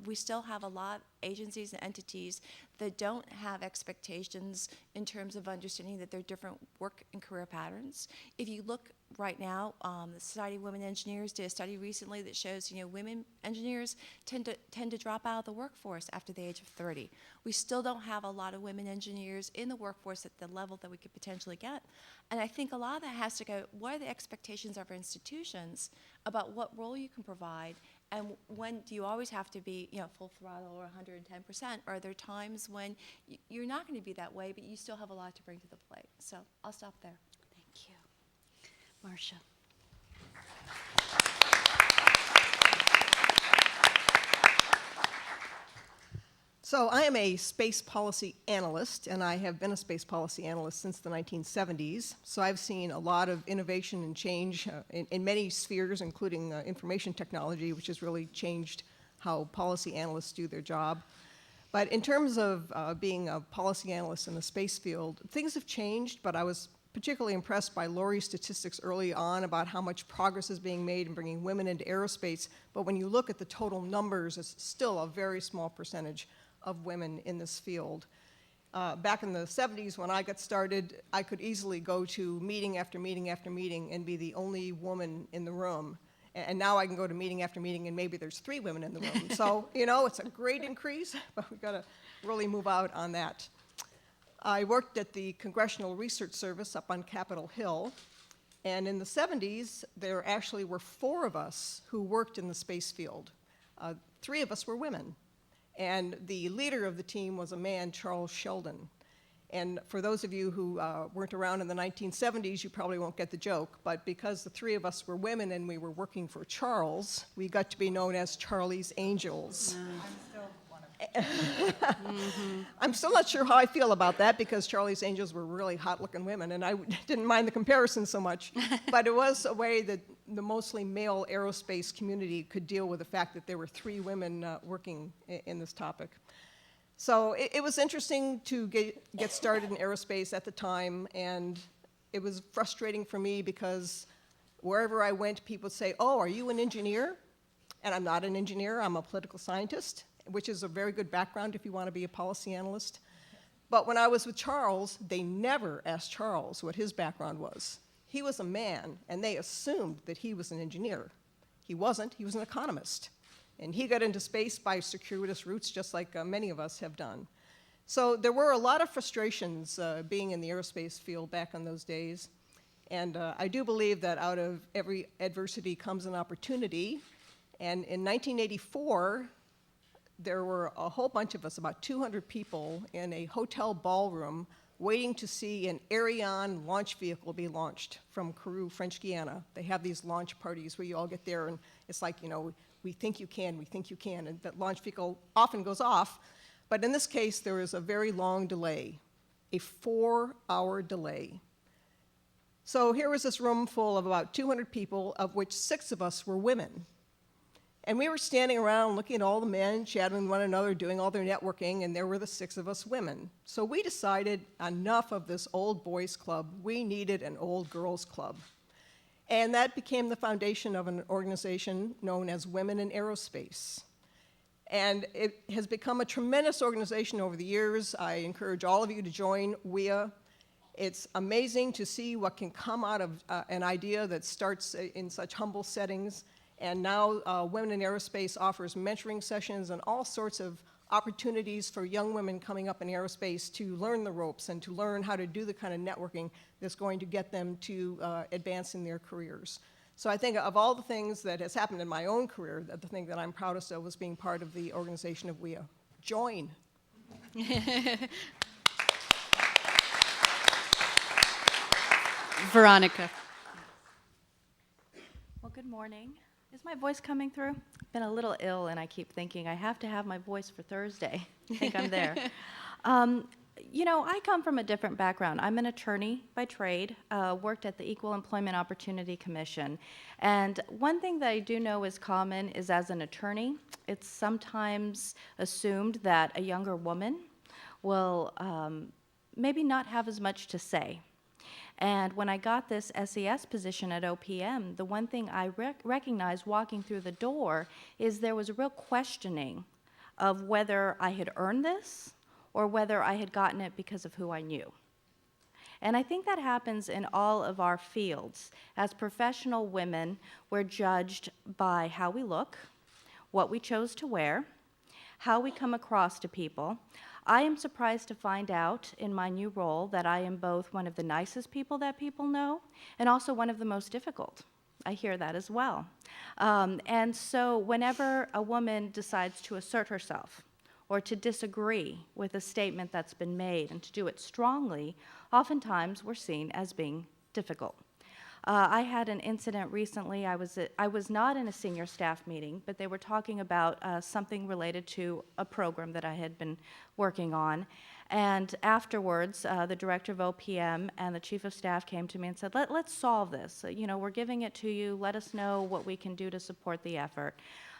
we still have a lot of agencies and entities that don't have expectations in terms of understanding that there are different work and career patterns. If you look right now, the Society of Women Engineers did a study recently that shows women engineers tend to drop out of the workforce after the age of 30. We still don't have a lot of women engineers in the workforce at the level that we could potentially get. And I think a lot of that has to go, what are the expectations of our institutions about what role you can provide, and when do you always have to be full throttle or 110%? Or are there times when you're not going to be that way, but you still have a lot to bring to the plate? So I'll stop there. Thank you. Marcia. So I am a space policy analyst, and I have been a space policy analyst since the 1970s. So I've seen a lot of innovation and change in many spheres, including information technology, which has really changed how policy analysts do their job. But in terms of being a policy analyst in the space field, things have changed, but I was particularly impressed by Lori's statistics early on about how much progress is being made in bringing women into aerospace. But when you look at the total numbers, it's still a very small percentage of women in this field. Back in the 70s when I got started, I could easily go to meeting after meeting after meeting and be the only woman in the room. And now I can go to meeting after meeting and maybe there's 3 women in the room. So, you know, it's a great increase, but we've got to really move out on that. I worked at the Congressional Research Service up on Capitol Hill. And in the 70s, there actually were 4 of us who worked in the space field. 3 of us were women. And the leader of the team was a man, Charles Sheldon. And for those of you who weren't around in the 1970s, you probably won't get the joke, but because the 3 of us were women and we were working for Charles, we got to be known as Charlie's Angels. I'm still not sure how I feel about that because Charlie's Angels were really hot-looking women, and I didn't mind the comparison so much. But it was a way that the mostly male aerospace community could deal with the fact that there were 3 women working in this topic. So it was interesting to get started in aerospace at the time, and it was frustrating for me because wherever I went, people would say, "Oh, are you an engineer?" And I'm not an engineer, I'm a political scientist, which is a very good background if you want to be a policy analyst. But when I was with Charles, they never asked Charles what his background was. He was a man, and they assumed that he was an engineer. He wasn't, he was an economist. And he got into space by circuitous routes, just like many of us have done. So there were a lot of frustrations being in the aerospace field back in those days. And I do believe that out of every adversity comes an opportunity. And in 1984, there were a whole bunch of us, about 200 people, in a hotel ballroom waiting to see an Ariane launch vehicle be launched from Kourou, French Guiana. They have these launch parties where you all get there, and it's like, you know, we think you can, and that launch vehicle often goes off. But in this case, there was a very long delay, a 4-hour delay. So here was this room full of about 200 people, of which 6 of us were women. And we were standing around looking at all the men, chatting with one another, doing all their networking, and there were the 6 of us women. So we decided enough of this old boys club. We needed an old girls club. And that became the foundation of an organization known as Women in Aerospace. And it has become a tremendous organization over the years. I encourage all of you to join WIA. It's amazing to see what can come out of an idea that starts in such humble settings. And now Women in Aerospace offers mentoring sessions and all sorts of opportunities for young women coming up in aerospace to learn the ropes and to learn how to do the kind of networking that's going to get them to advance in their careers. So I think of all the things that has happened in my own career, the thing that I'm proudest of was being part of the organization of WIA. Join. Veronica. Well, good morning. Is my voice coming through? I've been a little ill, and I keep thinking I have to have my voice for Thursday. I think I'm there. You know, I come from a different background. I'm an attorney by trade, worked at the Equal Employment Opportunity Commission. And one thing that I do know is common is as an attorney, it's sometimes assumed that a younger woman will maybe not have as much to say. And when I got this SES position at OPM, the one thing I recognized walking through the door is there was a real questioning of whether I had earned this or whether I had gotten it because of who I knew. And I think that happens in all of our fields. As professional women, we're judged by how we look, what we chose to wear, how we come across to people. I am surprised to find out in my new role that I am both one of the nicest people that people know and also one of the most difficult. I hear that as well. And so whenever a woman decides to assert herself or to disagree with a statement that's been made and to do it strongly, oftentimes we're seen as being difficult. I had an incident recently. I was not in a senior staff meeting, but they were talking about something related to a program that I had been working on. And afterwards, the director of OPM and the chief of staff came to me and said, let's solve this. You know, we're giving it to you. Let us know what we can do to support the effort.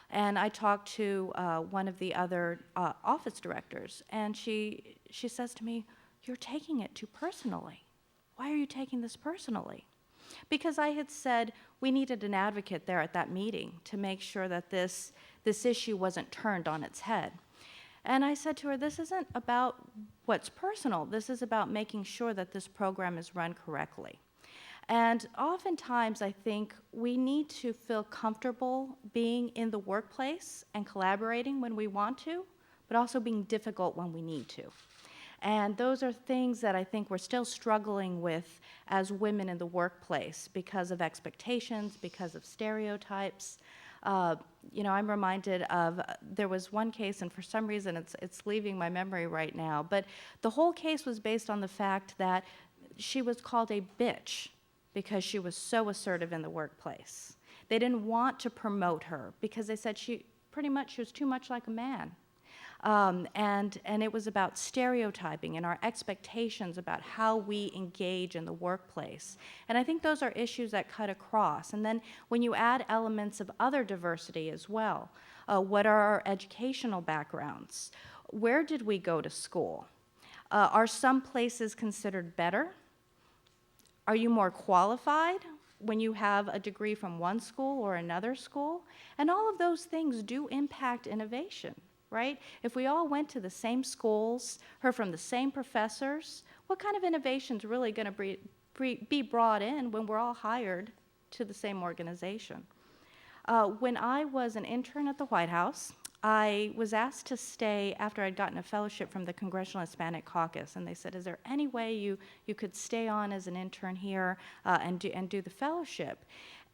And I talked to one of the other office directors, and she says to me, "You're taking it too personally. Why are you taking this personally?" Because I had said we needed an advocate there at that meeting to make sure that this issue wasn't turned on its head. And I said to her, this isn't about what's personal. This is about making sure that this program is run correctly. And oftentimes, I think we need to feel comfortable being in the workplace and collaborating when we want to, but also being difficult when we need to. And those are things that I think we're still struggling with as women in the workplace because of expectations, because of stereotypes. You know, I'm reminded of, there was one case, and for some reason it's leaving my memory right now, but the whole case was based on the fact that she was called a bitch because she was so assertive in the workplace. They didn't want to promote her because they said she was too much like a man. And it was about stereotyping and our expectations about how we engage in the workplace. And I think those are issues that cut across. And then when you add elements of other diversity as well, what are our educational backgrounds? Where did we go to school? Are some places considered better? Are you more qualified when you have a degree from one school or another school? And all of those things do impact innovation. Right? If we all went to the same schools, heard from the same professors, what kind of innovation is really going to be brought in when we're all hired to the same organization? When I was an intern at the White House, I was asked to stay after I'd gotten a fellowship from the Congressional Hispanic Caucus, and they said, is there any way you could stay on as an intern here and do the fellowship?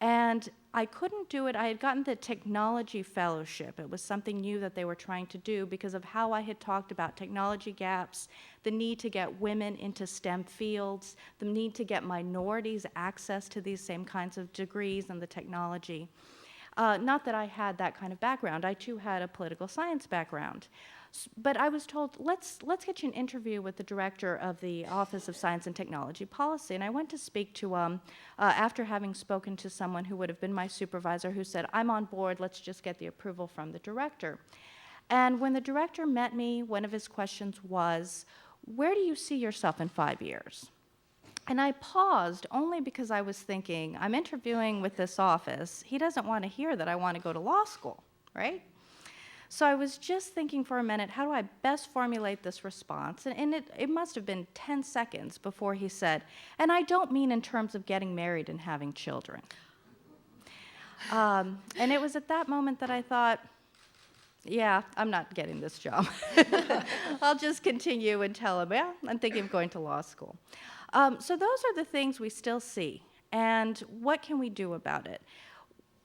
And I couldn't do it. I had gotten the technology fellowship. It was something new that they were trying to do because of how I had talked about technology gaps, the need to get women into STEM fields, the need to get minorities access to these same kinds of degrees in the technology. Not that I had that kind of background. I, too, had a political science background. But I was told, let's get you an interview with the director of the Office of Science and Technology Policy. And I went to speak to, after having spoken to someone who would have been my supervisor, who said, I'm on board, let's just get the approval from the director. And when the director met me, one of his questions was, where do you see yourself in 5 years? And I paused only because I was thinking, I'm interviewing with this office. He doesn't want to hear that I want to go to law school, right? So I was just thinking for a minute, how do I best formulate this response? And it must have been 10 seconds before he said, and I don't mean in terms of getting married and having children. And it was at that moment that I thought, yeah, I'm not getting this job. I'll just continue and tell him, yeah, I'm thinking of going to law school. So those are the things we still see. And what can we do about it?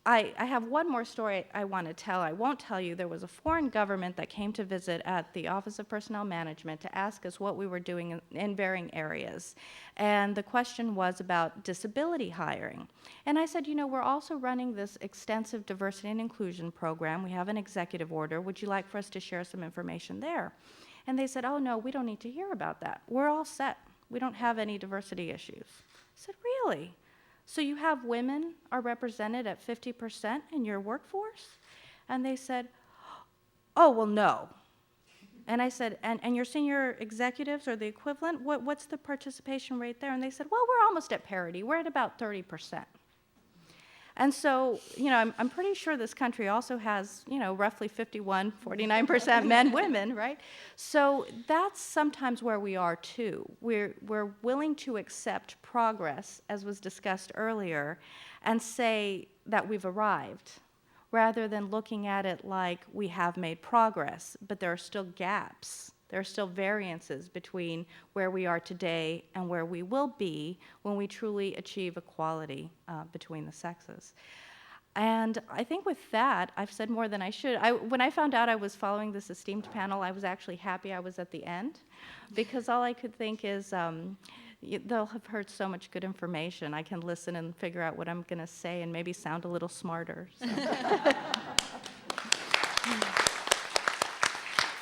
I have one more story I want to tell. I won't tell you. There was a foreign government that came to visit at the Office of Personnel Management to ask us what we were doing in varying areas. And the question was about disability hiring. And I said, you know, we're also running this extensive diversity and inclusion program. We have an executive order. Would you like for us to share some information there? And they said, oh, no, we don't need to hear about that. We're all set. We don't have any diversity issues. I said, really? So you have women are represented at 50% in your workforce? And they said, oh, well, no. And I said, and your senior executives or the equivalent, what's the participation rate there? And they said, well, we're almost at parity. We're at about 30%. And so, you know, I'm pretty sure this country also has, you know, roughly 49% men, women, right? So that's sometimes where we are too. We're willing to accept progress, as was discussed earlier, and say that we've arrived, rather than looking at it like we have made progress, but there are still gaps. There are still variances between where we are today and where we will be when we truly achieve equality between the sexes. And I think with that, I've said more than I should. When I found out I was following this esteemed panel, I was actually happy I was at the end, because all I could think is, they'll have heard so much good information. I can listen and figure out what I'm going to say and maybe sound a little smarter. So.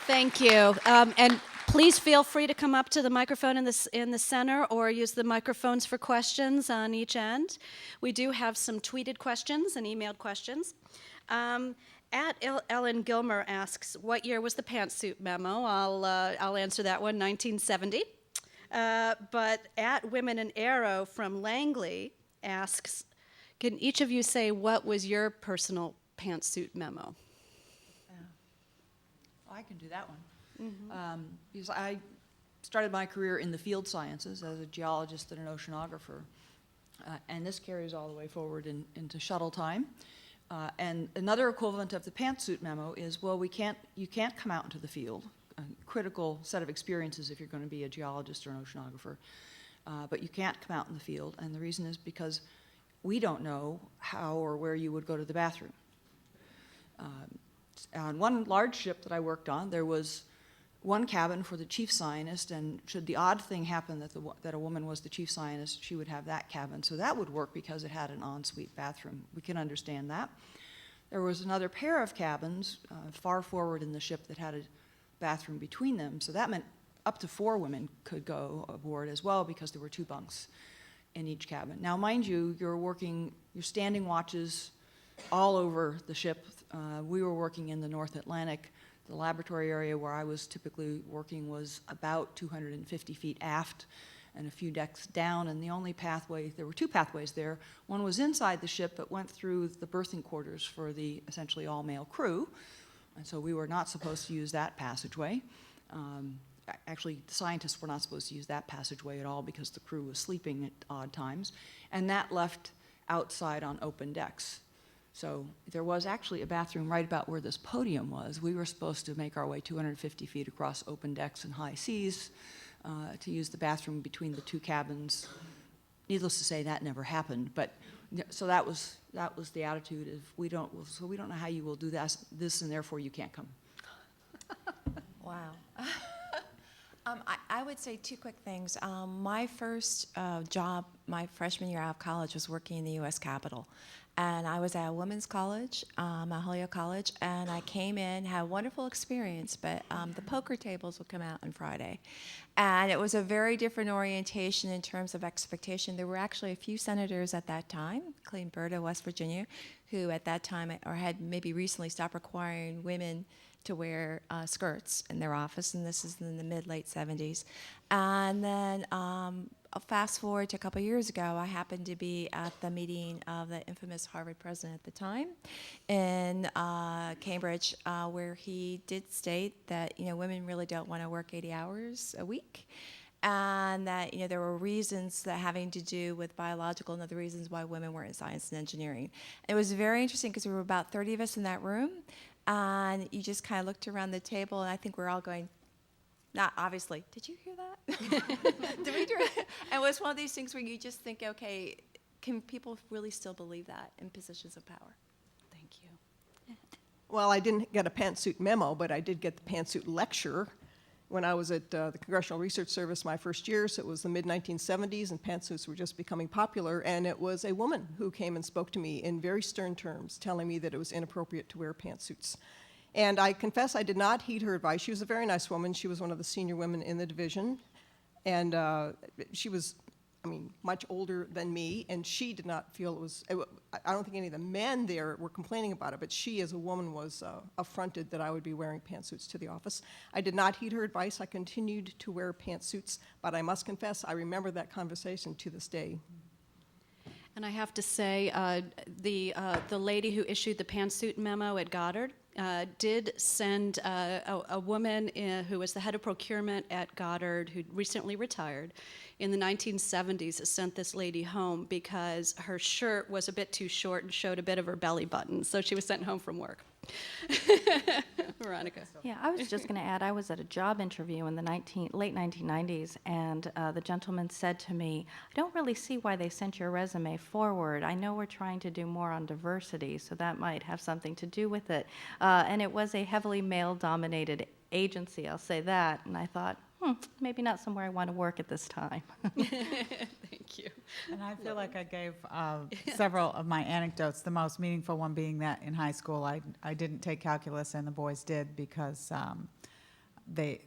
Thank you. And please feel free to come up to the microphone in the center or use the microphones for questions on each end. We do have some tweeted questions and emailed questions. Ellen Gilmer asks, what year was the pantsuit memo? I'll answer that one, 1970. But at Women in Aero from Langley asks, can each of you say what was your personal pantsuit memo? I can do that one. Because I started my career in the field sciences as a geologist and an oceanographer. And this carries all the way forward into shuttle time. And another equivalent of the pantsuit memo is, well, you can't come out into the field, a critical set of experiences if you're going to be a geologist or an oceanographer, but you can't come out in the field. And the reason is because we don't know how or where you would go to the bathroom. On one large ship that I worked on, there was one cabin for the chief scientist, and should the odd thing happen that a woman was the chief scientist, she would have that cabin. So that would work because it had an ensuite bathroom. We can understand that. There was another pair of cabins far forward in the ship that had a bathroom between them, so that meant up to 4 women could go aboard as well because there were 2 bunks in each cabin. Now, mind you, you're standing watches all over the ship. We were working in the North Atlantic. The laboratory area where I was typically working was about 250 feet aft and a few decks down, and the only pathway, there were 2 pathways there. One was inside the ship but went through the berthing quarters for the essentially all-male crew, and so we were not supposed to use that passageway. Actually, the scientists were not supposed to use that passageway at all because the crew was sleeping at odd times, and that left outside on open decks. So there was actually a bathroom right about where this podium was. We were supposed to make our way 250 feet across open decks and high seas to use the bathroom between the 2 cabins. Needless to say, that never happened. But so that was the attitude of we don't know how you will do this, and therefore you can't come. Wow. I would say 2 quick things. My first job, my freshman year out of college, was working in the U.S. Capitol. And I was at a women's college, Mahalia College, and I came in, had a wonderful experience, but the poker tables would come out on Friday. And it was a very different orientation in terms of expectation. There were actually a few senators at that time, including Berta, West Virginia, who at that time, or had maybe recently stopped requiring women to wear skirts in their office, and this is in the mid-late 70s. And then fast forward to a couple years ago, I happened to be at the meeting of the infamous Harvard president at the time in Cambridge, where he did state that women really don't want to work 80 hours a week, and that there were reasons that having to do with biological and other reasons why women weren't in science and engineering. It was very interesting because there were about 30 of us in that room, and you just kind of looked around the table, and I think we're all going, not obviously, did you hear that? Did we do it? And it was one of these things where you just think, okay, can people really still believe that in positions of power? Thank you. Well, I didn't get a pantsuit memo, but I did get the pantsuit lecture when I was at the Congressional Research Service my first year. So it was the mid-1970s, and pantsuits were just becoming popular. And it was a woman who came and spoke to me in very stern terms, telling me that it was inappropriate to wear pantsuits. And I confess I did not heed her advice. She was a very nice woman. She was one of the senior women in the division. And she was, much older than me, and she did not feel it was, I don't think any of the men there were complaining about it, but she as a woman was affronted that I would be wearing pantsuits to the office. I did not heed her advice. I continued to wear pantsuits, but I must confess I remember that conversation to this day. And I have to say, the lady who issued the pantsuit memo at Goddard did send a woman who was the head of procurement at Goddard, who recently retired in the 1970s, sent this lady home because her shirt was a bit too short and showed a bit of her belly button. So she was sent home from work. Veronica. Yeah, I was just going to add, I was at a job interview in the late 1990s, and the gentleman said to me, I don't really see why they sent your resume forward. I know we're trying to do more on diversity, so that might have something to do with it. And it was a heavily male-dominated agency, I'll say that. And I thought, maybe not somewhere I want to work at this time. Thank you. And I feel like I gave several of my anecdotes, the most meaningful one being that in high school I didn't take calculus and the boys did because the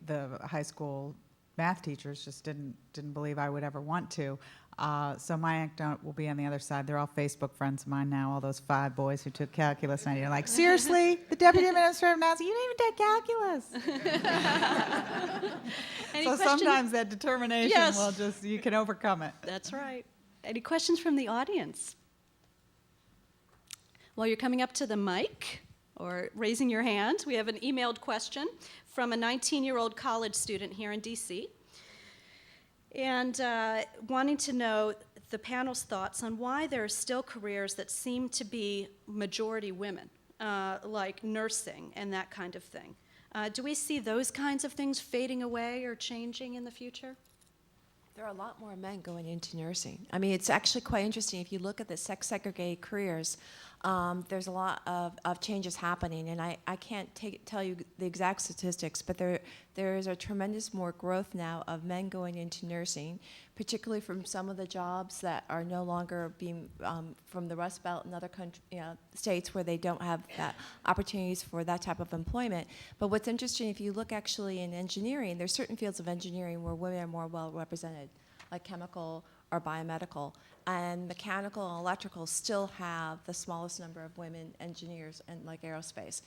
high school math teachers just didn't believe I would ever want to. So my anecdote will be on the other side. They're all Facebook friends of mine now, all those 5 boys who took calculus. And you're like, seriously? The deputy administrator of NASA, you didn't even take calculus. Any So questions? sometimes that determination Yes. will just, you can overcome it. That's right. Any questions from the audience? While you're coming up to the mic or raising your hand, we have an emailed question from a 19-year-old college student here in DC. And wanting to know the panel's thoughts on why there are still careers that seem to be majority women, like nursing and that kind of thing. Do we see those kinds of things fading away or changing in the future? There are a lot more men going into nursing. I mean, it's actually quite interesting. If you look at the sex-segregated careers, there's a lot of changes happening, and I can't tell you the exact statistics, but there is a tremendous more growth now of men going into nursing, particularly from some of the jobs that are no longer being from the Rust Belt and other states where they don't have that opportunities for that type of employment. But what's interesting, if you look actually in engineering, there's certain fields of engineering where women are more well represented, like chemical or biomedical, and mechanical and electrical still have the smallest number of women engineers, and like aerospace.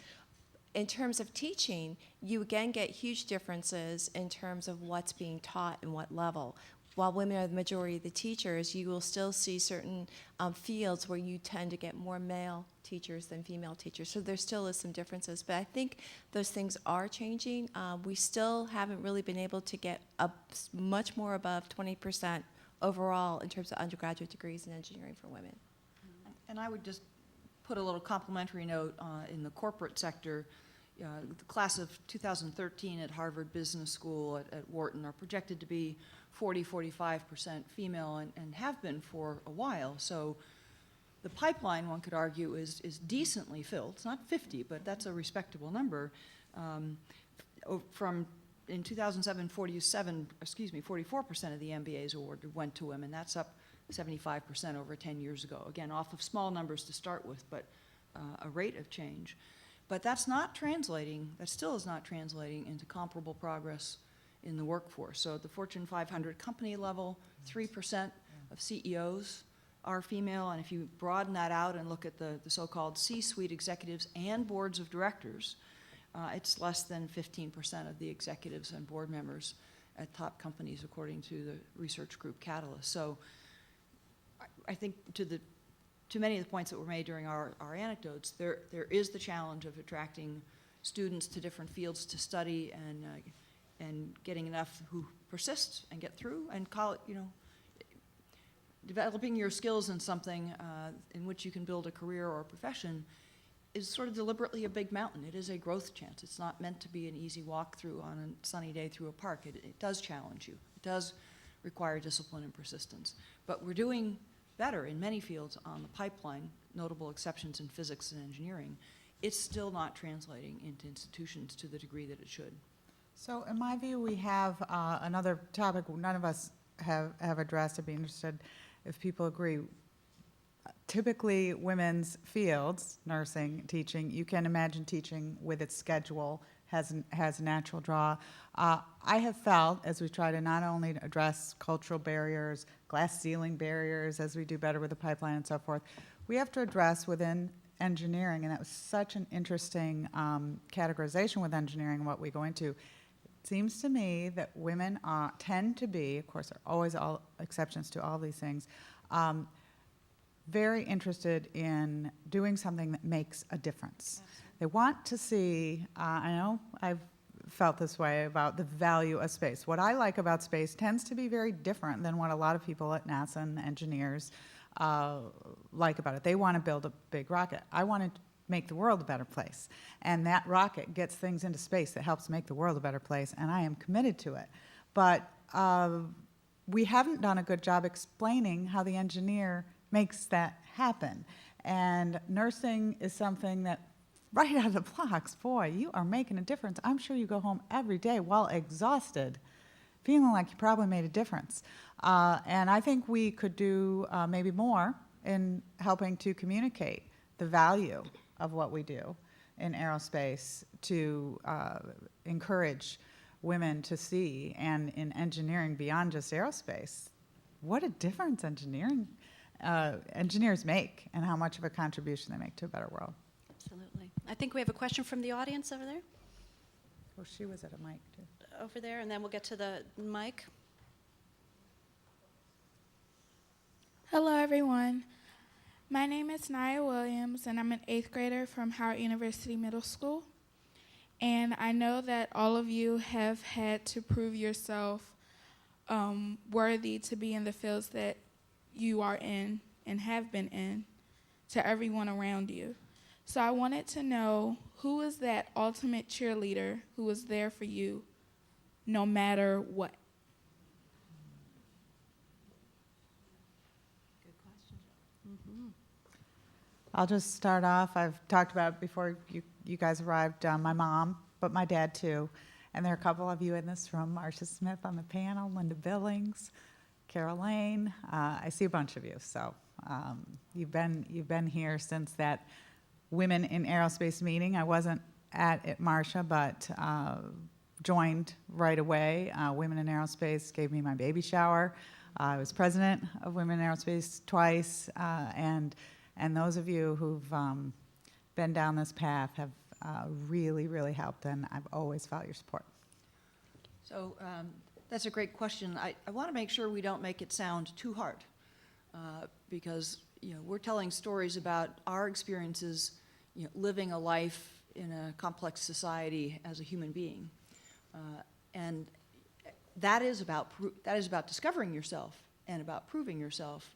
In terms of teaching, you again get huge differences in terms of what's being taught and what level. While women are the majority of the teachers, you will still see certain fields where you tend to get more male teachers than female teachers. So there still is some differences, but I think those things are changing. We still haven't really been able to get up much more above 20% overall in terms of undergraduate degrees in engineering for women. And I would just put a little complimentary note in the corporate sector. The class of 2013 at Harvard Business School at Wharton are projected to be 45% female and have been for a while. So the pipeline, one could argue, is decently filled. It's not 50, but that's a respectable number. From in 2007, 44% of the MBAs awarded went to women. That's up 75% over 10 years ago. Again, off of small numbers to start with, but a rate of change. But that's not translating, that still is not translating into comparable progress in the workforce. So at the Fortune 500 company level, 3% of CEOs are female, and if you broaden that out and look at the so-called C-suite executives and boards of directors, it's less than 15% of the executives and board members at top companies, according to the research group Catalyst. So I think to many of the points that were made during our anecdotes, there is the challenge of attracting students to different fields to study and getting enough who persist and get through and call it, developing your skills in something in which you can build a career or a profession is sort of deliberately a big mountain. It is a growth chance. It's not meant to be an easy walk through on a sunny day through a park. It does challenge you. It does require discipline and persistence. But we're doing better in many fields on the pipeline, notable exceptions in physics and engineering. It's still not translating into institutions to the degree that it should. So in my view, we have another topic none of us have addressed. I'd be interested if people agree. Typically, women's fields, nursing, teaching, you can imagine teaching with its schedule, has a natural draw. I have felt, as we try to not only address cultural barriers, glass ceiling barriers, as we do better with the pipeline and so forth, we have to address within engineering, and that was such an interesting categorization with engineering and what we go into. It seems to me that women tend to be, of course, there are always all exceptions to all these things, very interested in doing something that makes a difference. Absolutely. They want to see, I know I've felt this way about the value of space. What I like about space tends to be very different than what a lot of people at NASA and engineers like about it. They want to build a big rocket. I want to make the world a better place. And that rocket gets things into space that helps make the world a better place, and I am committed to it. But we haven't done a good job explaining how the engineer makes that happen. And nursing is something that right out of the blocks, boy, you are making a difference. I'm sure you go home every day while exhausted feeling like you probably made a difference. And I think we could do maybe more in helping to communicate the value of what we do in aerospace to encourage women to see, and in engineering beyond just aerospace, what a difference engineers make and how much of a contribution they make to a better world. Absolutely. I think we have a question from the audience over there. Oh, she was at a mic, too. Over there, and then we'll get to the mic. Hello, everyone. My name is Naya Williams, and I'm an 8th grader from Howard University Middle School. And I know that all of you have had to prove yourself worthy to be in the fields that you are in and have been in to everyone around you. So I wanted to know, who is that ultimate cheerleader who was there for you no matter what? I'll just start off. I've talked about it before you guys arrived, my mom, but my dad too. And there are a couple of you in this room, Marcia Smith on the panel, Linda Billings, Carol Lane. I see a bunch of you. So you've been here since that Women in Aerospace meeting. I wasn't at it, Marcia, but joined right away. Women in Aerospace gave me my baby shower. I was president of Women in Aerospace twice, and those of you who've been down this path have really, really helped, and I've always felt your support. So that's a great question. I want to make sure we don't make it sound too hard, because we're telling stories about our experiences, living a life in a complex society as a human being, and that is about discovering yourself and about proving yourself,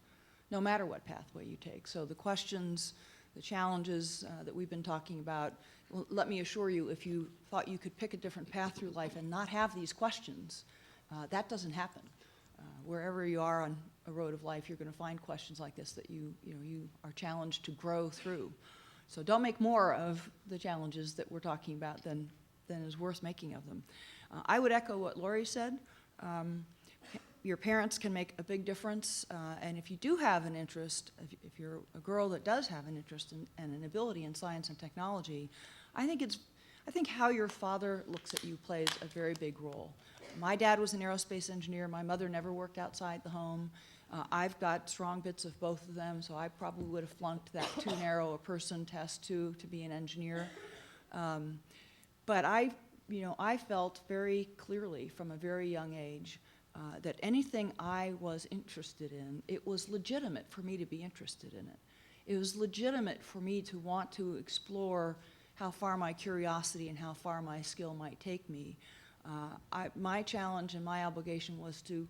no matter what pathway you take. So the questions, the challenges that we've been talking about, well, let me assure you, if you thought you could pick a different path through life and not have these questions, that doesn't happen. Wherever you are on a road of life, you're going to find questions like this that you are challenged to grow through. So don't make more of the challenges that we're talking about than is worth making of them. I would echo what Lori said. Your parents can make a big difference, and if you do have an interest, if you're a girl that does have an interest and an ability in science and technology, I think how your father looks at you plays a very big role. My dad was an aerospace engineer. My mother never worked outside the home. I've got strong bits of both of them, so I probably would have flunked that too narrow a person test to be an engineer. But I felt very clearly from a very young age that anything I was interested in, it was legitimate for me to be interested in it. It was legitimate for me to want to explore how far my curiosity and how far my skill might take me. My challenge and my obligation was to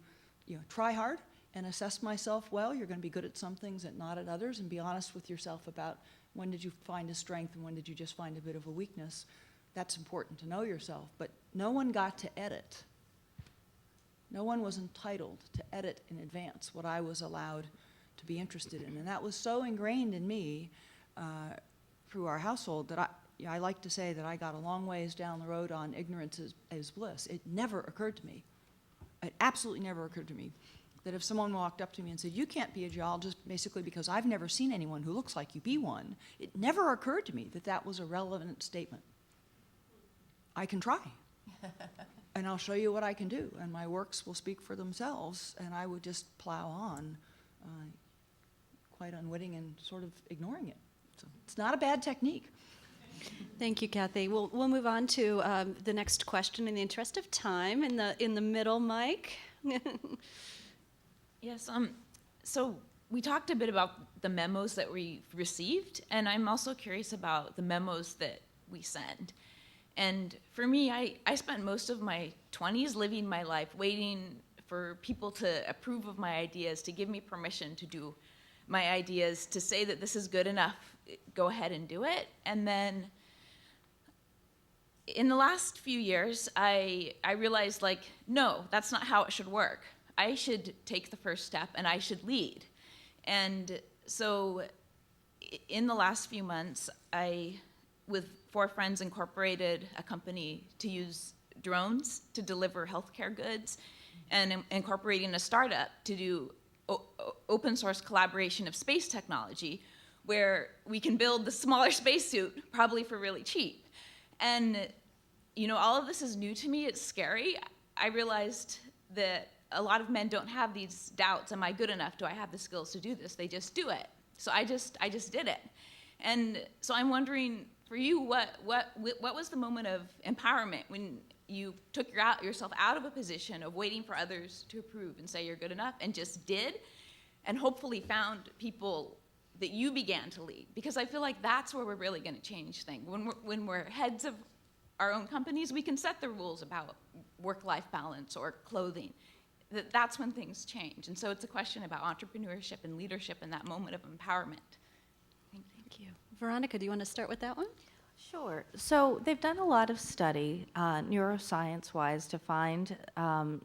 try hard and assess myself well. You're going to be good at some things and not at others, and be honest with yourself about when did you find a strength and when did you just find a bit of a weakness. That's important to know yourself, but no one got to edit. No one was entitled to edit in advance what I was allowed to be interested in. And that was so ingrained in me through our household that I like to say that I got a long ways down the road on ignorance is bliss. It never occurred to me. It absolutely never occurred to me that if someone walked up to me and said, you can't be a geologist basically because I've never seen anyone who looks like you be one, it never occurred to me that that was a relevant statement. I can try. And I'll show you what I can do, and my works will speak for themselves, and I would just plow on, quite unwitting and sort of ignoring it. So it's not a bad technique. Thank you, Kathy. We'll move on to the next question in the interest of time. In the middle, Mike. Yes. So we talked a bit about the memos that we received, and I'm also curious about the memos that we send. And for me, I spent most of my 20s living my life waiting for people to approve of my ideas, to give me permission to do my ideas, to say that this is good enough, go ahead and do it. And then in the last few years, I realized, no, that's not how it should work. I should take the first step and I should lead. And so in the last few months, I, with 4 friends, incorporated a company to use drones to deliver healthcare goods, and incorporating a startup to do open source collaboration of space technology, where we can build the smaller spacesuit probably for really cheap. And all of this is new to me. It's scary. I realized that a lot of men don't have these doubts. Am I good enough? Do I have the skills to do this? They just do it. So I just did it. And so I'm wondering, for you, what was the moment of empowerment when you took yourself out of a position of waiting for others to approve and say you're good enough, and just did, and hopefully found people that you began to lead? Because I feel like that's where we're really going to change things. When we're heads of our own companies, we can set the rules about work-life balance or clothing. That's when things change. And so it's a question about entrepreneurship and leadership in that moment of empowerment. Thank you. Veronica, do you want to start with that one? Sure. So they've done a lot of study, neuroscience-wise, to find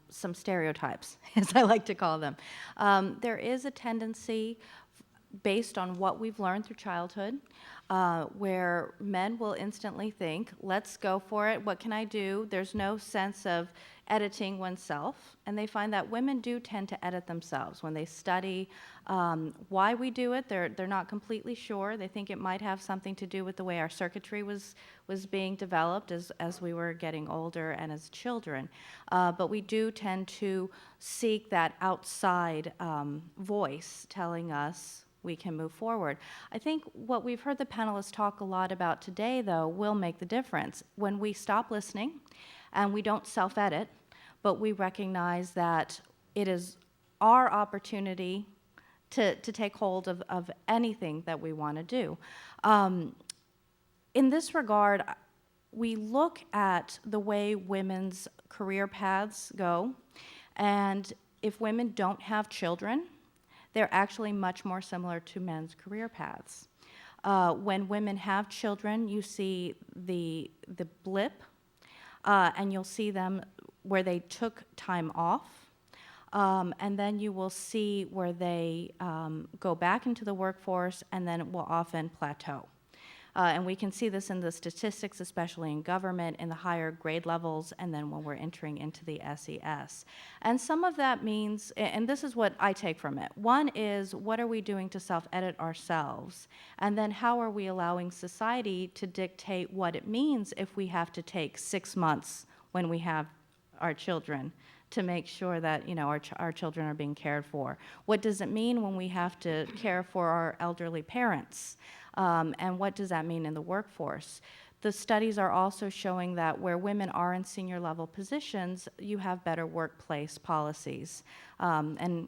some stereotypes, as I like to call them. There is a tendency, based on what we've learned through childhood, where men will instantly think, let's go for it, what can I do? There's no sense of editing oneself, and they find that women do tend to edit themselves. When they study why we do it, they're not completely sure. They think it might have something to do with the way our circuitry was being developed as we were getting older and as children. But we do tend to seek that outside voice telling us we can move forward. I think what we've heard the panelists talk a lot about today, though, will make the difference. When we stop listening and we don't self-edit, but we recognize that it is our opportunity to take hold of anything that we want to do. In this regard, we look at the way women's career paths go, and if women don't have children, they're actually much more similar to men's career paths. When women have children, you see the blip, and you'll see them where they took time off, and then you will see where they go back into the workforce and then will often plateau. And we can see this in the statistics, especially in government, in the higher grade levels, and then when we're entering into the SES. And some of that means, and this is what I take from it, one is, what are we doing to self-edit ourselves? And then how are we allowing society to dictate what it means if we have to take 6 months when we have our children to make sure that our children are being cared for? What does it mean when we have to care for our elderly parents? And what does that mean in the workforce? The studies are also showing that where women are in senior level positions, you have better workplace policies. And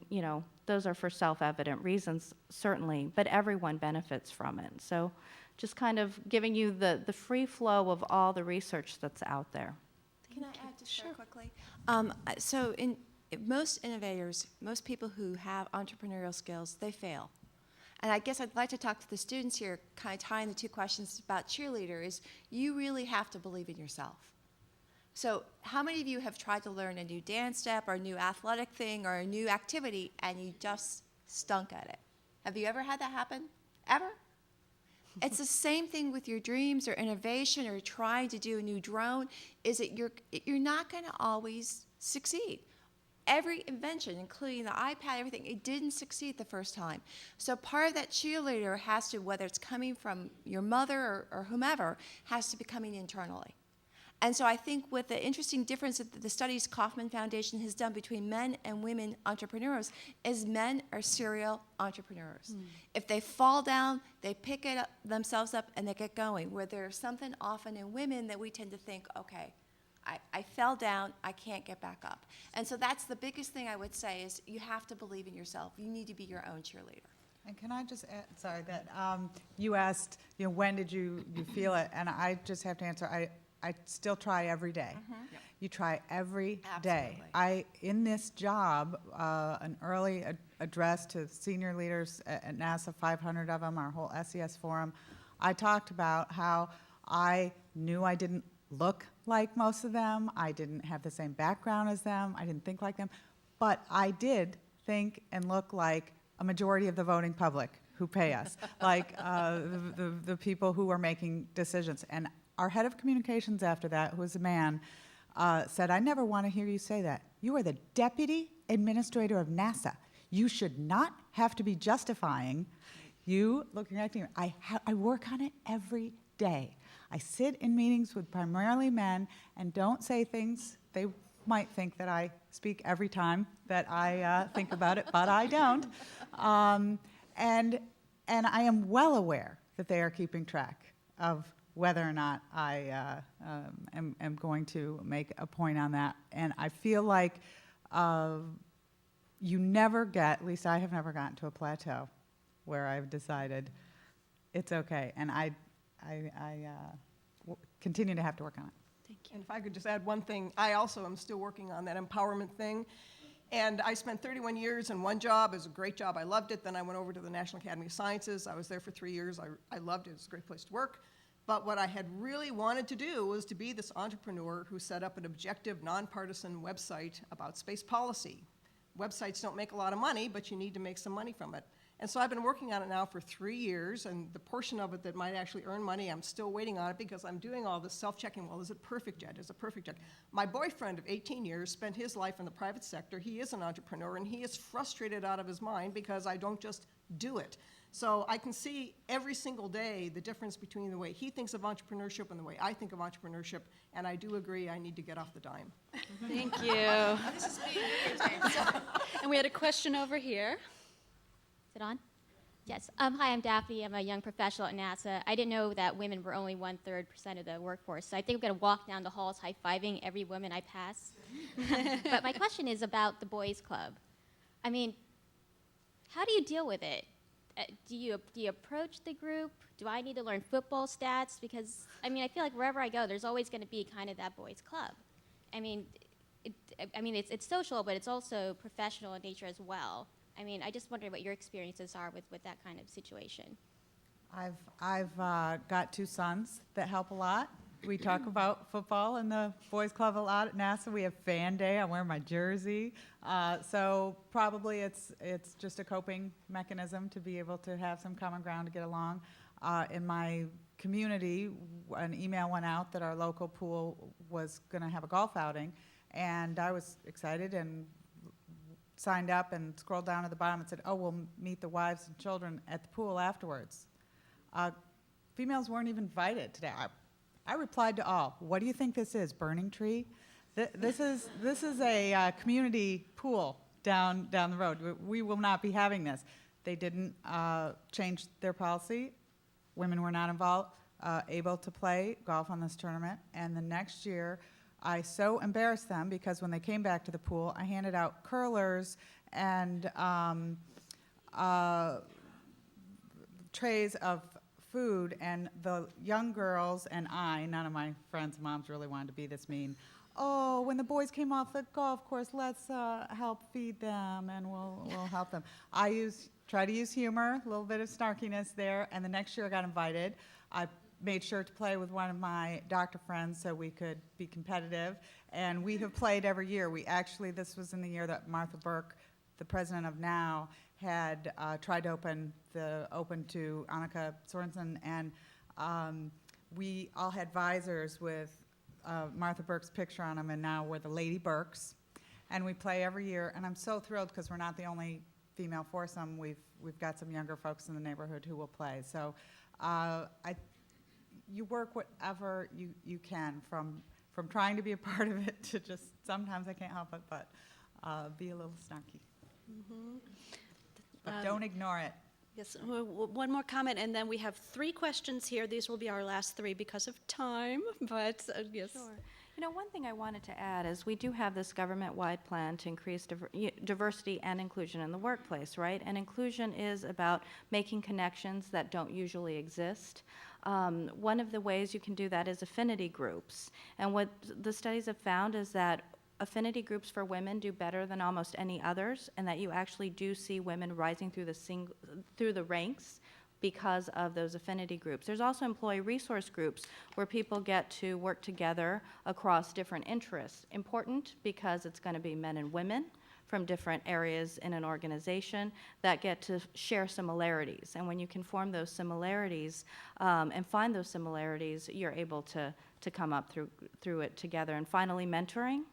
those are for self-evident reasons, certainly, but everyone benefits from it. So just kind of giving you the free flow of all the research that's out there. Can I add just very quickly? So most innovators, most people who have entrepreneurial skills, they fail. And I guess I'd like to talk to the students here, kind of tying the two questions about cheerleader, is you really have to believe in yourself. So how many of you have tried to learn a new dance step or a new athletic thing or a new activity and you just stunk at it? Have you ever had that happen? Ever? It's the same thing with your dreams or innovation or trying to do a new drone, is that you're not going to always succeed. Every invention, including the iPad, everything, it didn't succeed the first time. So part of that cheerleader has to, whether it's coming from your mother or whomever, has to be coming internally. And so I think with the interesting difference that the studies Kauffman Foundation has done between men and women entrepreneurs is men are serial entrepreneurs. If they fall down, they pick it up themselves up and they get going, where there's something often in women that we tend to think, okay, I fell down, I can't get back up. And so that's the biggest thing I would say is you have to believe in yourself. You need to be your own cheerleader. And can I just add, sorry, that you asked, when did you feel it? And I just have to answer, I still try every day. Yep. You try every day. In this job, an early address to senior leaders at NASA, 500 of them, our whole SES forum, I talked about how I knew I didn't look like most of them. I didn't have the same background as them. I didn't think like them. But I did think and look like a majority of the voting public who pay us, like the people who are making decisions. And our head of communications after that, who was a man, said, I never want to hear you say that. You are the deputy administrator of NASA. You should not have to be justifying you looking at me. I work on it every day. I sit in meetings with primarily men and don't say things they might think that I speak every time that I think about it, but I don't. And I am well aware that they are keeping track of whether or not I am going to make a point on that. And I feel like you never get, at least I have never gotten to a plateau where I've decided it's okay. And I continue to have to work on it. Thank you. And if I could just add one thing, I also am still working on that empowerment thing. And I spent 31 years in one job. It was a great job. I loved it. Then I went over to the National Academy of Sciences. I was there for 3 years. I loved it. It was a great place to work. But what I had really wanted to do was to be this entrepreneur who set up an objective, nonpartisan website about space policy. Websites don't make a lot of money, but you need to make some money from it. And so I've been working on it now for 3 years, and the portion of it that might actually earn money, I'm still waiting on it because I'm doing all this self-checking. Well, is it perfect yet? Is it perfect yet? My boyfriend of 18 years spent his life in the private sector. He is an entrepreneur, and he is frustrated out of his mind because I don't just do it. So I can see every single day the difference between the way he thinks of entrepreneurship and the way I think of entrepreneurship, and I do agree I need to get off the dime. Thank you. And we had a question over here. Is it on? Yes. Hi, I'm Daphne. I'm a young professional at NASA. I didn't know that women were only 1/3% of the workforce, so I think I'm going to walk down the halls high-fiving every woman I pass. But my question is about the boys' club. I mean, how do you deal with it? Do you approach the group? Do I need to learn football stats? Because, I mean, I feel like wherever I go, there's always going to be kind of that boys' club. I mean, it's social, but it's also professional in nature as well. I mean, I just wonder what your experiences are with that kind of situation. I've got 2 sons that help a lot. We talk about football in the boys club a lot at NASA. We have fan day. I wear my jersey. So probably it's just a coping mechanism to be able to have some common ground to get along. In my community, an email went out that our local pool was going to have a golf outing, and I was excited and signed up and scrolled down to the bottom and said, oh, we'll meet the wives and children at the pool afterwards. Females weren't even invited today. I replied to all. What do you think this is, Burning Tree? This is a community pool down the road. We will not be having this. They didn't change their policy. Women were not able to play golf on this tournament. And the next year, I so embarrassed them because when they came back to the pool, I handed out curlers and trays of food, and the young girls and none of my friends' moms really wanted to be this mean. Oh, when the boys came off the golf course, let's help feed them, and we'll help them. I try to use humor, a little bit of snarkiness there, and the next year I got invited. I made sure to play with one of my doctor friends so we could be competitive, and we have played every year. This was in the year that Martha Burke, the president of NOW, had tried to open the Open to Annika Sorensen, and we all had visors with Martha Burke's picture on them, and now we're the Lady Burkes, and we play every year, and I'm so thrilled because we're not the only female foursome. We've got some younger folks in the neighborhood who will play. So you work whatever you can, from trying to be a part of it to just sometimes I can't help it, but be a little snarky. Mm-hmm. But don't ignore it. Yes, one more comment, and then we have 3 questions here. These will be our last 3 because of time, but yes. Sure. You know, one thing I wanted to add is we do have this government-wide plan to increase diversity and inclusion in the workplace, right? And inclusion is about making connections that don't usually exist. One of the ways you can do that is affinity groups. And what the studies have found is that affinity groups for women do better than almost any others, and that you actually do see women rising through the ranks because of those affinity groups. There's also employee resource groups where people get to work together across different interests. Important because it's going to be men and women from different areas in an organization that get to share similarities. And when you can form those similarities and find those similarities, you're able to to come up through it together. And finally, mentoring.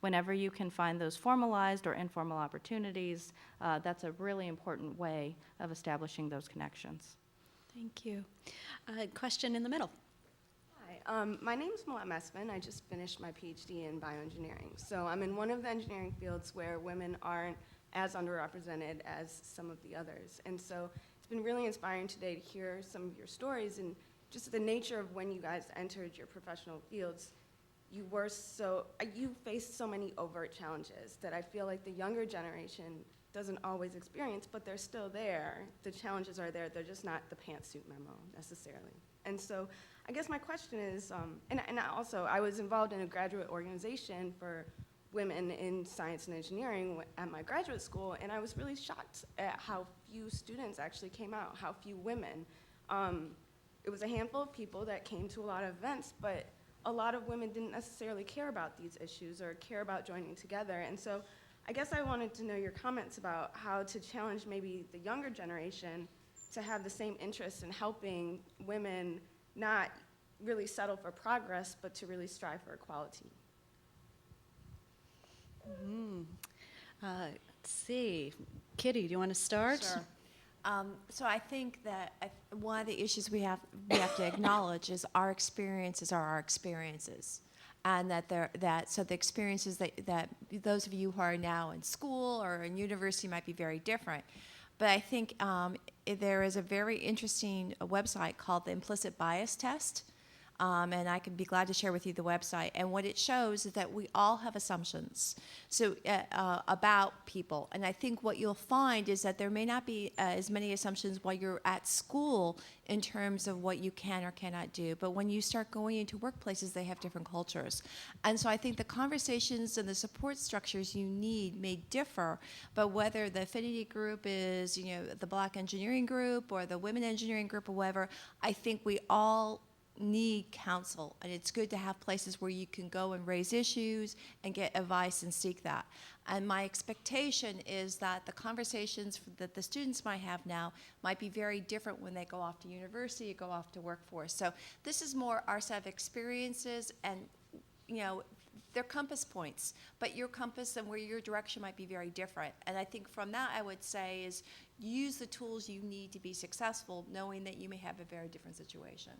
Whenever you can find those formalized or informal opportunities, that's a really important way of establishing those connections. Thank you. Question in the middle. Hi, my name is Malette Messman. I just finished my PhD in bioengineering. So I'm in one of the engineering fields where women aren't as underrepresented as some of the others. And so it's been really inspiring today to hear some of your stories and just the nature of when you guys entered your professional fields. You faced so many overt challenges that I feel like the younger generation doesn't always experience, but they're still there. The challenges are there, they're just not the pantsuit memo necessarily. And so I guess my question is, I was involved in a graduate organization for women in science and engineering at my graduate school, and I was really shocked at how few students actually came out, how few women. It was a handful of people that came to a lot of events, but a lot of women didn't necessarily care about these issues or care about joining together. And so I guess I wanted to know your comments about how to challenge maybe the younger generation to have the same interest in helping women not really settle for progress, but to really strive for equality. Let's see. Kitty, do you want to start? Sure. So I think that one of the issues we have to acknowledge is our experiences are our experiences, and that the experiences that those of you who are now in school or in university might be very different. But I think there is a very interesting website called the Implicit Bias Test. And I can be glad to share with you the website. And what it shows is that we all have assumptions about people. And I think what you'll find is that there may not be as many assumptions while you're at school in terms of what you can or cannot do. But when you start going into workplaces, they have different cultures. And so I think the conversations and the support structures you need may differ, but whether the affinity group is, the Black engineering group or the women engineering group or whatever, I think we all need counsel, and it's good to have places where you can go and raise issues and get advice and seek that. And my expectation is that the conversations that the students might have now might be very different when they go off to university, go off to workforce. So this is more our set of experiences, and they're compass points, but your compass and where your direction might be very different. And I think from that, I would say is use the tools you need to be successful, knowing that you may have a very different situation.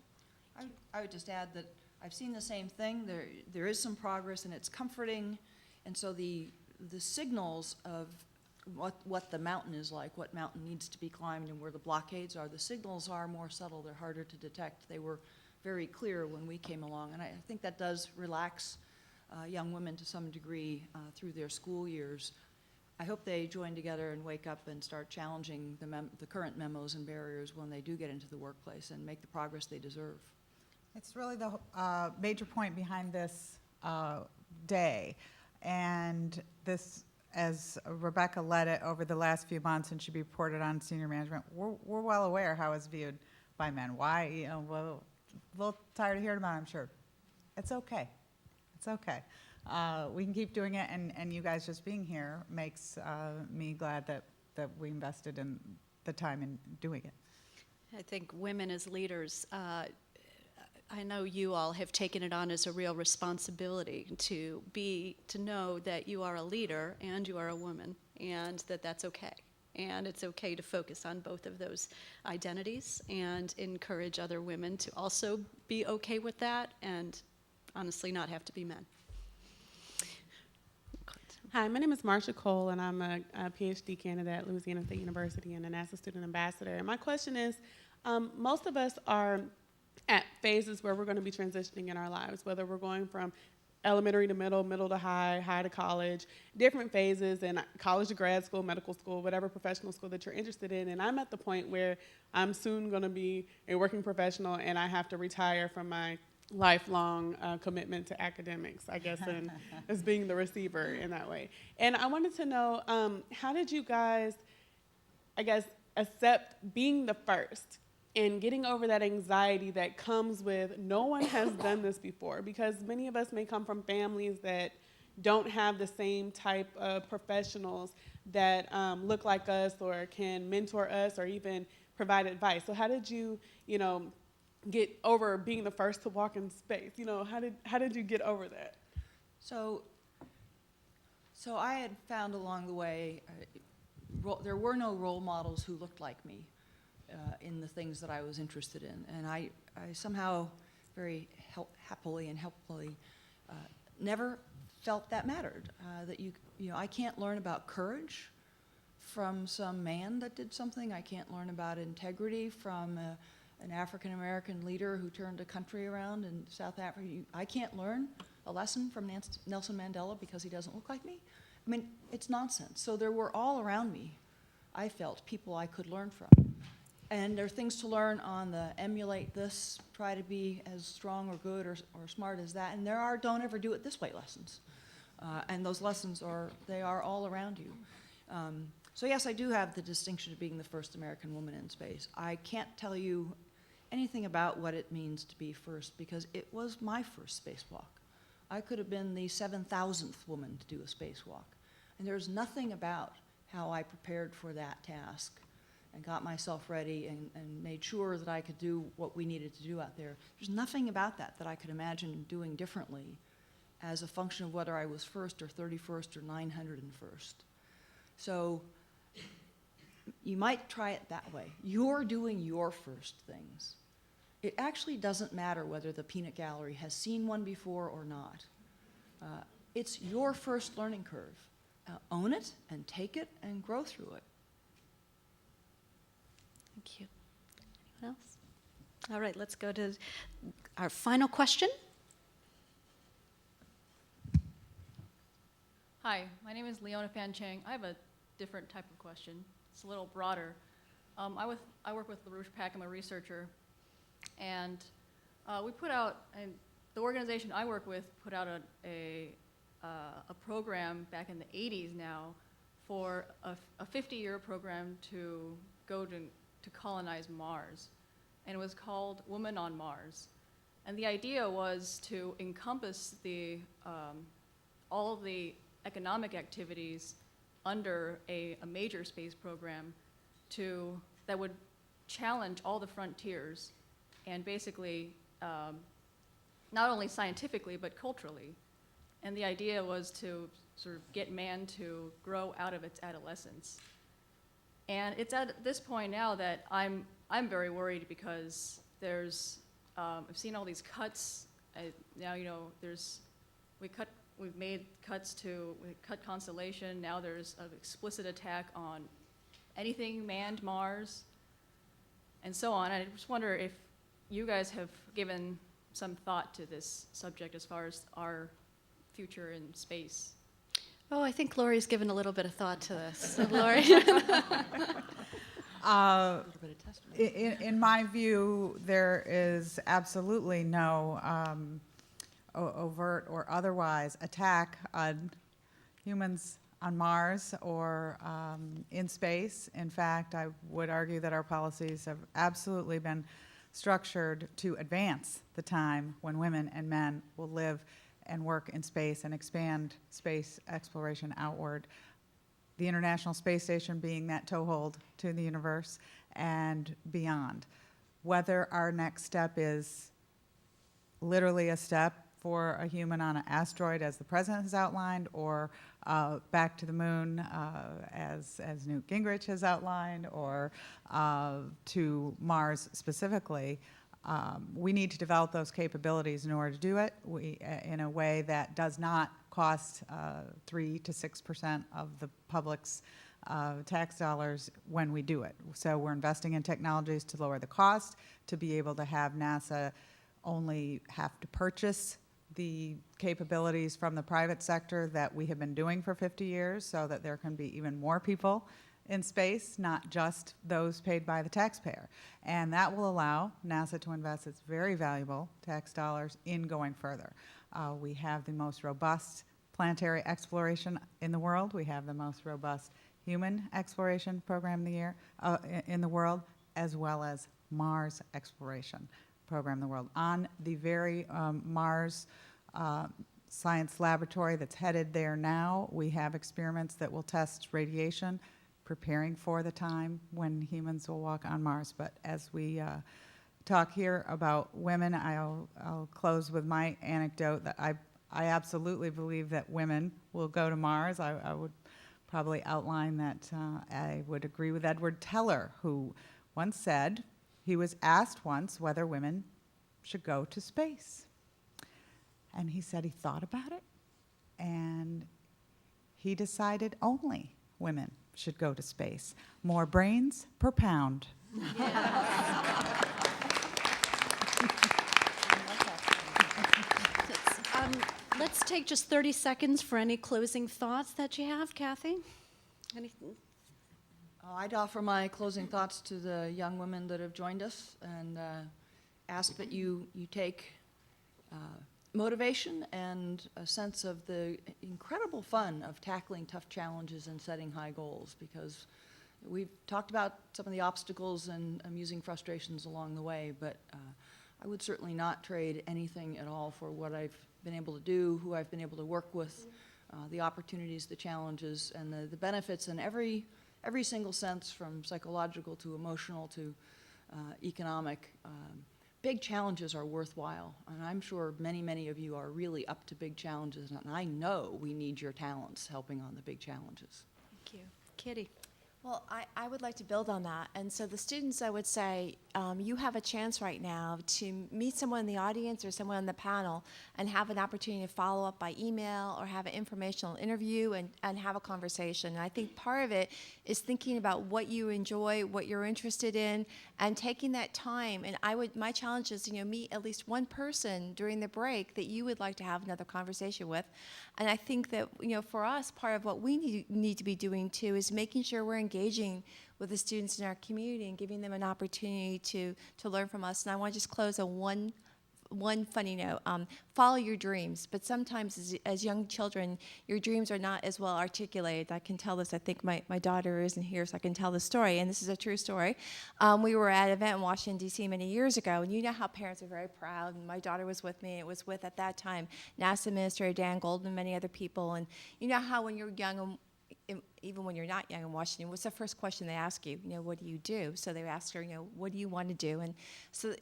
I would just add that I've seen the same thing. There is some progress, and it's comforting. And so the signals of what the mountain is like, what mountain needs to be climbed, and where the blockades are, the signals are more subtle. They're harder to detect. They were very clear when we came along. And I think that does relax young women to some degree through their school years. I hope they join together and wake up and start challenging the current memos and barriers when they do get into the workplace and make the progress they deserve. It's really the major point behind this day. And this, as Rebecca led it over the last few months and she reported on senior management, we're well aware how it's viewed by men. Why, well, a little tired of hearing about it, I'm sure. It's okay. It's okay. We can keep doing it, and you guys just being here makes me glad that we invested in the time in doing it. I think women as leaders, I know you all have taken it on as a real responsibility to know that you are a leader and you are a woman, and that's okay. And it's okay to focus on both of those identities and encourage other women to also be okay with that and honestly not have to be men. Hi, my name is Marsha Cole, and I'm a PhD candidate at Louisiana State University and a NASA student ambassador. And my question is, most of us are at phases where we're going to be transitioning in our lives, whether we're going from elementary to middle, middle to high, high to college, different phases, and college to grad school, medical school, whatever professional school that you're interested in. And I'm at the point where I'm soon going to be a working professional, and I have to retire from my lifelong commitment to academics, I guess, and as being the receiver in that way. And I wanted to know, how did you guys, I guess, accept being the first and getting over that anxiety that comes with no one has done this before? Because many of us may come from families that don't have the same type of professionals that look like us or can mentor us or even provide advice. So how did you, get over being the first to walk in space? You know, how did you get over that? So I had found along the way, there were no role models who looked like me in the things that I was interested in. And I somehow very happily and helpfully never felt that mattered. That you know, I can't learn about courage from some man that did something. I can't learn about integrity from an African American leader who turned a country around in South Africa. I can't learn a lesson from Nelson Mandela because he doesn't look like me. I mean, it's nonsense. So there were all around me, I felt, people I could learn from. And there are things to learn on the emulate this, try to be as strong or good or smart as that. And there are don't ever do it this way lessons. And those lessons they are all around you. So yes, I do have the distinction of being the first American woman in space. I can't tell you anything about what it means to be first because it was my first spacewalk. I could have been the 7,000th woman to do a spacewalk. And there's nothing about how I prepared for that task and got myself ready and made sure that I could do what we needed to do out there. There's nothing about that I could imagine doing differently as a function of whether I was first or 31st or 901st. So you might try it that way. You're doing your first things. It actually doesn't matter whether the peanut gallery has seen one before or not. It's your first learning curve. Own it and take it and grow through it. Thank you. Anyone else? All right, let's go to our final question. Hi, my name is Leona Fan Chang. I have a different type of question. It's a little broader. I work with LaRouche Pack. I'm a researcher. And we put out, and the organization I work with put out a program back in the 80s now for a 50-year program to go to colonize Mars. And it was called Woman on Mars. And the idea was to encompass all of the economic activities under a major space program that would challenge all the frontiers and basically not only scientifically but culturally. And the idea was to sort of get man to grow out of its adolescence. And it's at this point now that I'm very worried because there's I've seen all these cuts. Now we've made cuts to cut Constellation. Now there's an explicit attack on anything manned Mars, and so on. I just wonder if you guys have given some thought to this subject as far as our future in space. Oh, I think Lori's given a little bit of thought to this. So, Lori. In my view, there is absolutely no overt or otherwise attack on humans on Mars or in space. In fact, I would argue that our policies have absolutely been structured to advance the time when women and men will live and work in space and expand space exploration outward. The International Space Station being that toehold to the universe and beyond. Whether our next step is literally a step for a human on an asteroid, as the president has outlined, or back to the moon, as Newt Gingrich has outlined, or to Mars specifically, we need to develop those capabilities in order to do it in a way that does not cost 3 to 6% of the public's tax dollars when we do it. So we're investing in technologies to lower the cost, to be able to have NASA only have to purchase the capabilities from the private sector that we have been doing for 50 years so that there can be even more people in space, not just those paid by the taxpayer. And that will allow NASA to invest its very valuable tax dollars in going further. We have the most robust planetary exploration in the world. We have the most robust human exploration program in the world, as well as Mars exploration program in the world. On the very Mars science laboratory that's headed there now, we have experiments that will test radiation, preparing for the time when humans will walk on Mars. But as we talk here about women. I'll close with my anecdote that I absolutely believe that women will go to Mars. I would probably outline that I would agree with Edward Teller, who once said he was asked once whether women should go to space. And he said he thought about it, and he decided only women should go to space. More brains per pound. Let's take just 30 seconds for any closing thoughts that you have, Kathy. Anything? I'd offer my closing thoughts to the young women that have joined us and ask that you take motivation and a sense of the incredible fun of tackling tough challenges and setting high goals, because we've talked about some of the obstacles and amusing frustrations along the way, but I would certainly not trade anything at all for what I've been able to do, who I've been able to work with, the opportunities, the challenges, and the benefits in every single sense, from psychological to emotional to economic. Big challenges are worthwhile, and I'm sure many, many of you are really up to big challenges, and I know we need your talents helping on the big challenges. Thank you. Kitty. Well, I would like to build on that. And so the students, I would say, you have a chance right now to meet someone in the audience or someone on the panel and have an opportunity to follow up by email or have an informational interview and have a conversation. And I think part of it is thinking about what you enjoy, what you're interested in, and taking that time. And my challenge is, meet at least one person during the break that you would like to have another conversation with. And I think that, for us, part of what we need to be doing too is making sure we're engaging with the students in our community and giving them an opportunity to learn from us. And I want to just close on one funny note. Follow your dreams, but sometimes as young children, your dreams are not as well articulated. I can tell this. I think my daughter isn't here, so I can tell the story, and this is a true story. We were at an event in Washington, D.C. many years ago, and you know how parents are very proud, and my daughter was with me. It was with, at that time, NASA Administrator Dan Goldman, many other people, and you know how when you're young, even when you're not young in Washington, what's the first question they ask you? What do you do? So they asked her, what do you want to do? And so,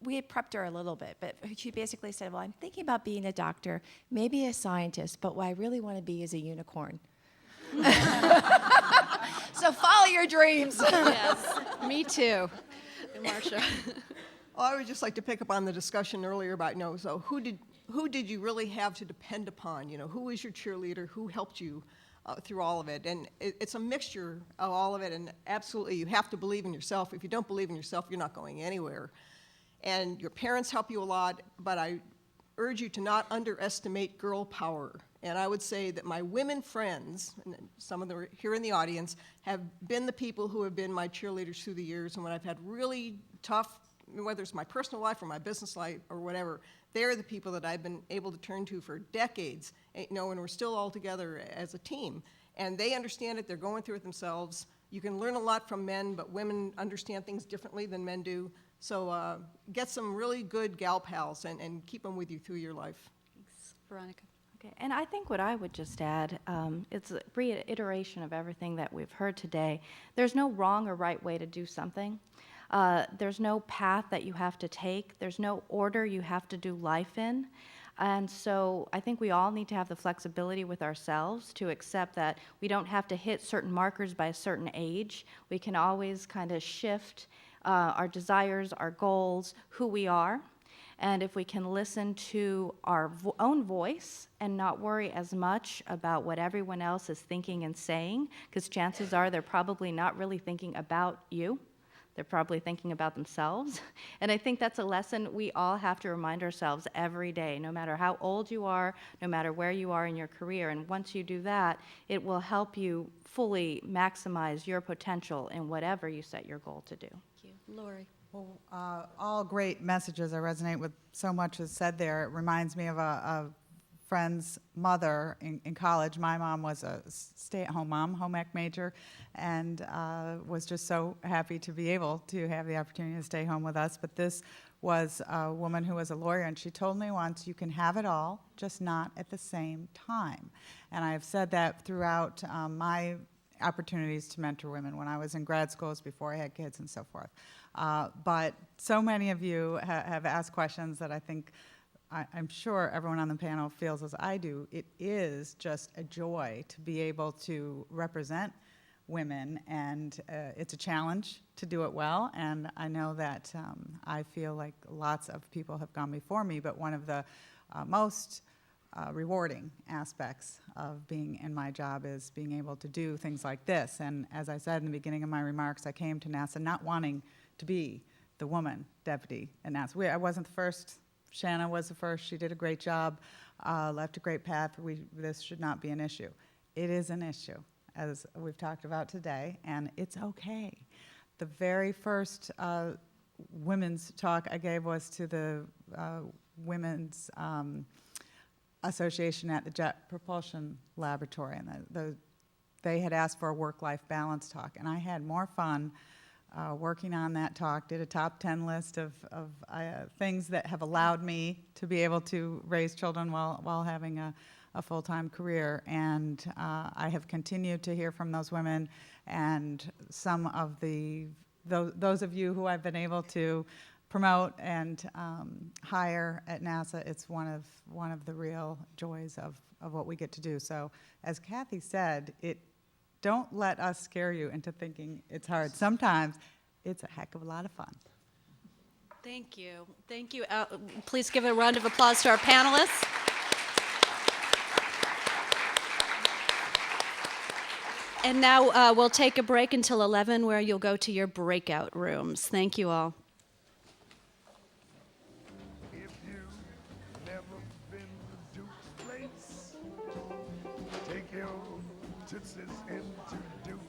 we had prepped her a little bit, but she basically said, well, I'm thinking about being a doctor, maybe a scientist, but what I really want to be is a unicorn. So follow your dreams. Yes, me too. Marcia. Well, I would just like to pick up on the discussion earlier about, so who did you really have to depend upon? Who was your cheerleader? Who helped you through all of it? And it's a mixture of all of it, and absolutely you have to believe in yourself. If you don't believe in yourself, you're not going anywhere. And your parents help you a lot, but I urge you to not underestimate girl power. And I would say that my women friends, and some of them are here in the audience, have been the people who have been my cheerleaders through the years. And when I've had really tough, whether it's my personal life or my business life or whatever, they're the people that I've been able to turn to for decades, and we're still all together as a team. And they understand it, they're going through it themselves. You can learn a lot from men, but women understand things differently than men do. So get some really good gal pals and keep them with you through your life. Thanks. Veronica. Okay, and I think what I would just add, it's a reiteration of everything that we've heard today. There's no wrong or right way to do something. There's no path that you have to take. There's no order you have to do life in. And so I think we all need to have the flexibility with ourselves to accept that we don't have to hit certain markers by a certain age. We can always kind of shift our desires, our goals, who we are. And if we can listen to our own voice and not worry as much about what everyone else is thinking and saying, because chances are they're probably not really thinking about you. They're probably thinking about themselves. And I think that's a lesson we all have to remind ourselves every day, no matter how old you are, no matter where you are in your career. And once you do that, it will help you fully maximize your potential in whatever you set your goal to do. Thank you. Lori. Well, all great messages. I resonate with so much as said there. It reminds me of a friend's mother in college. My mom was a stay-at-home mom, home ec major, and was just so happy to be able to have the opportunity to stay home with us. But this was a woman who was a lawyer, and she told me once, you can have it all, just not at the same time. And I've said that throughout my opportunities to mentor women when I was in grad schools, before I had kids and so forth. But so many of you have asked questions that I think, I'm sure everyone on the panel feels as I do. It is just a joy to be able to represent women, and it's a challenge to do it well, and I know that I feel like lots of people have gone before me, but one of the most rewarding aspects of being in my job is being able to do things like this. And as I said in the beginning of my remarks, I came to NASA not wanting to be the woman deputy at NASA. I wasn't the first. Shanna was the first. She did a great job, left a great path. This should not be an issue. It is an issue, as we've talked about today, and it's okay. The very first women's talk I gave was to the Women's Association at the Jet Propulsion Laboratory, and they had asked for a work-life balance talk, and I had more fun working on that talk, did a top 10 list of things that have allowed me to be able to raise children while having a full-time career, and I have continued to hear from those women, and some of those of you who I've been able to promote and hire at NASA. It's one of the real joys of what we get to do. So, as Kathy said, don't let us scare you into thinking it's hard. Sometimes it's a heck of a lot of fun. Thank you. Thank you. Please give a round of applause to our panelists. And now we'll take a break until 11, where you'll go to your breakout rooms. Thank you all. If you've never been to Duke's place, take your tootsies into Duke.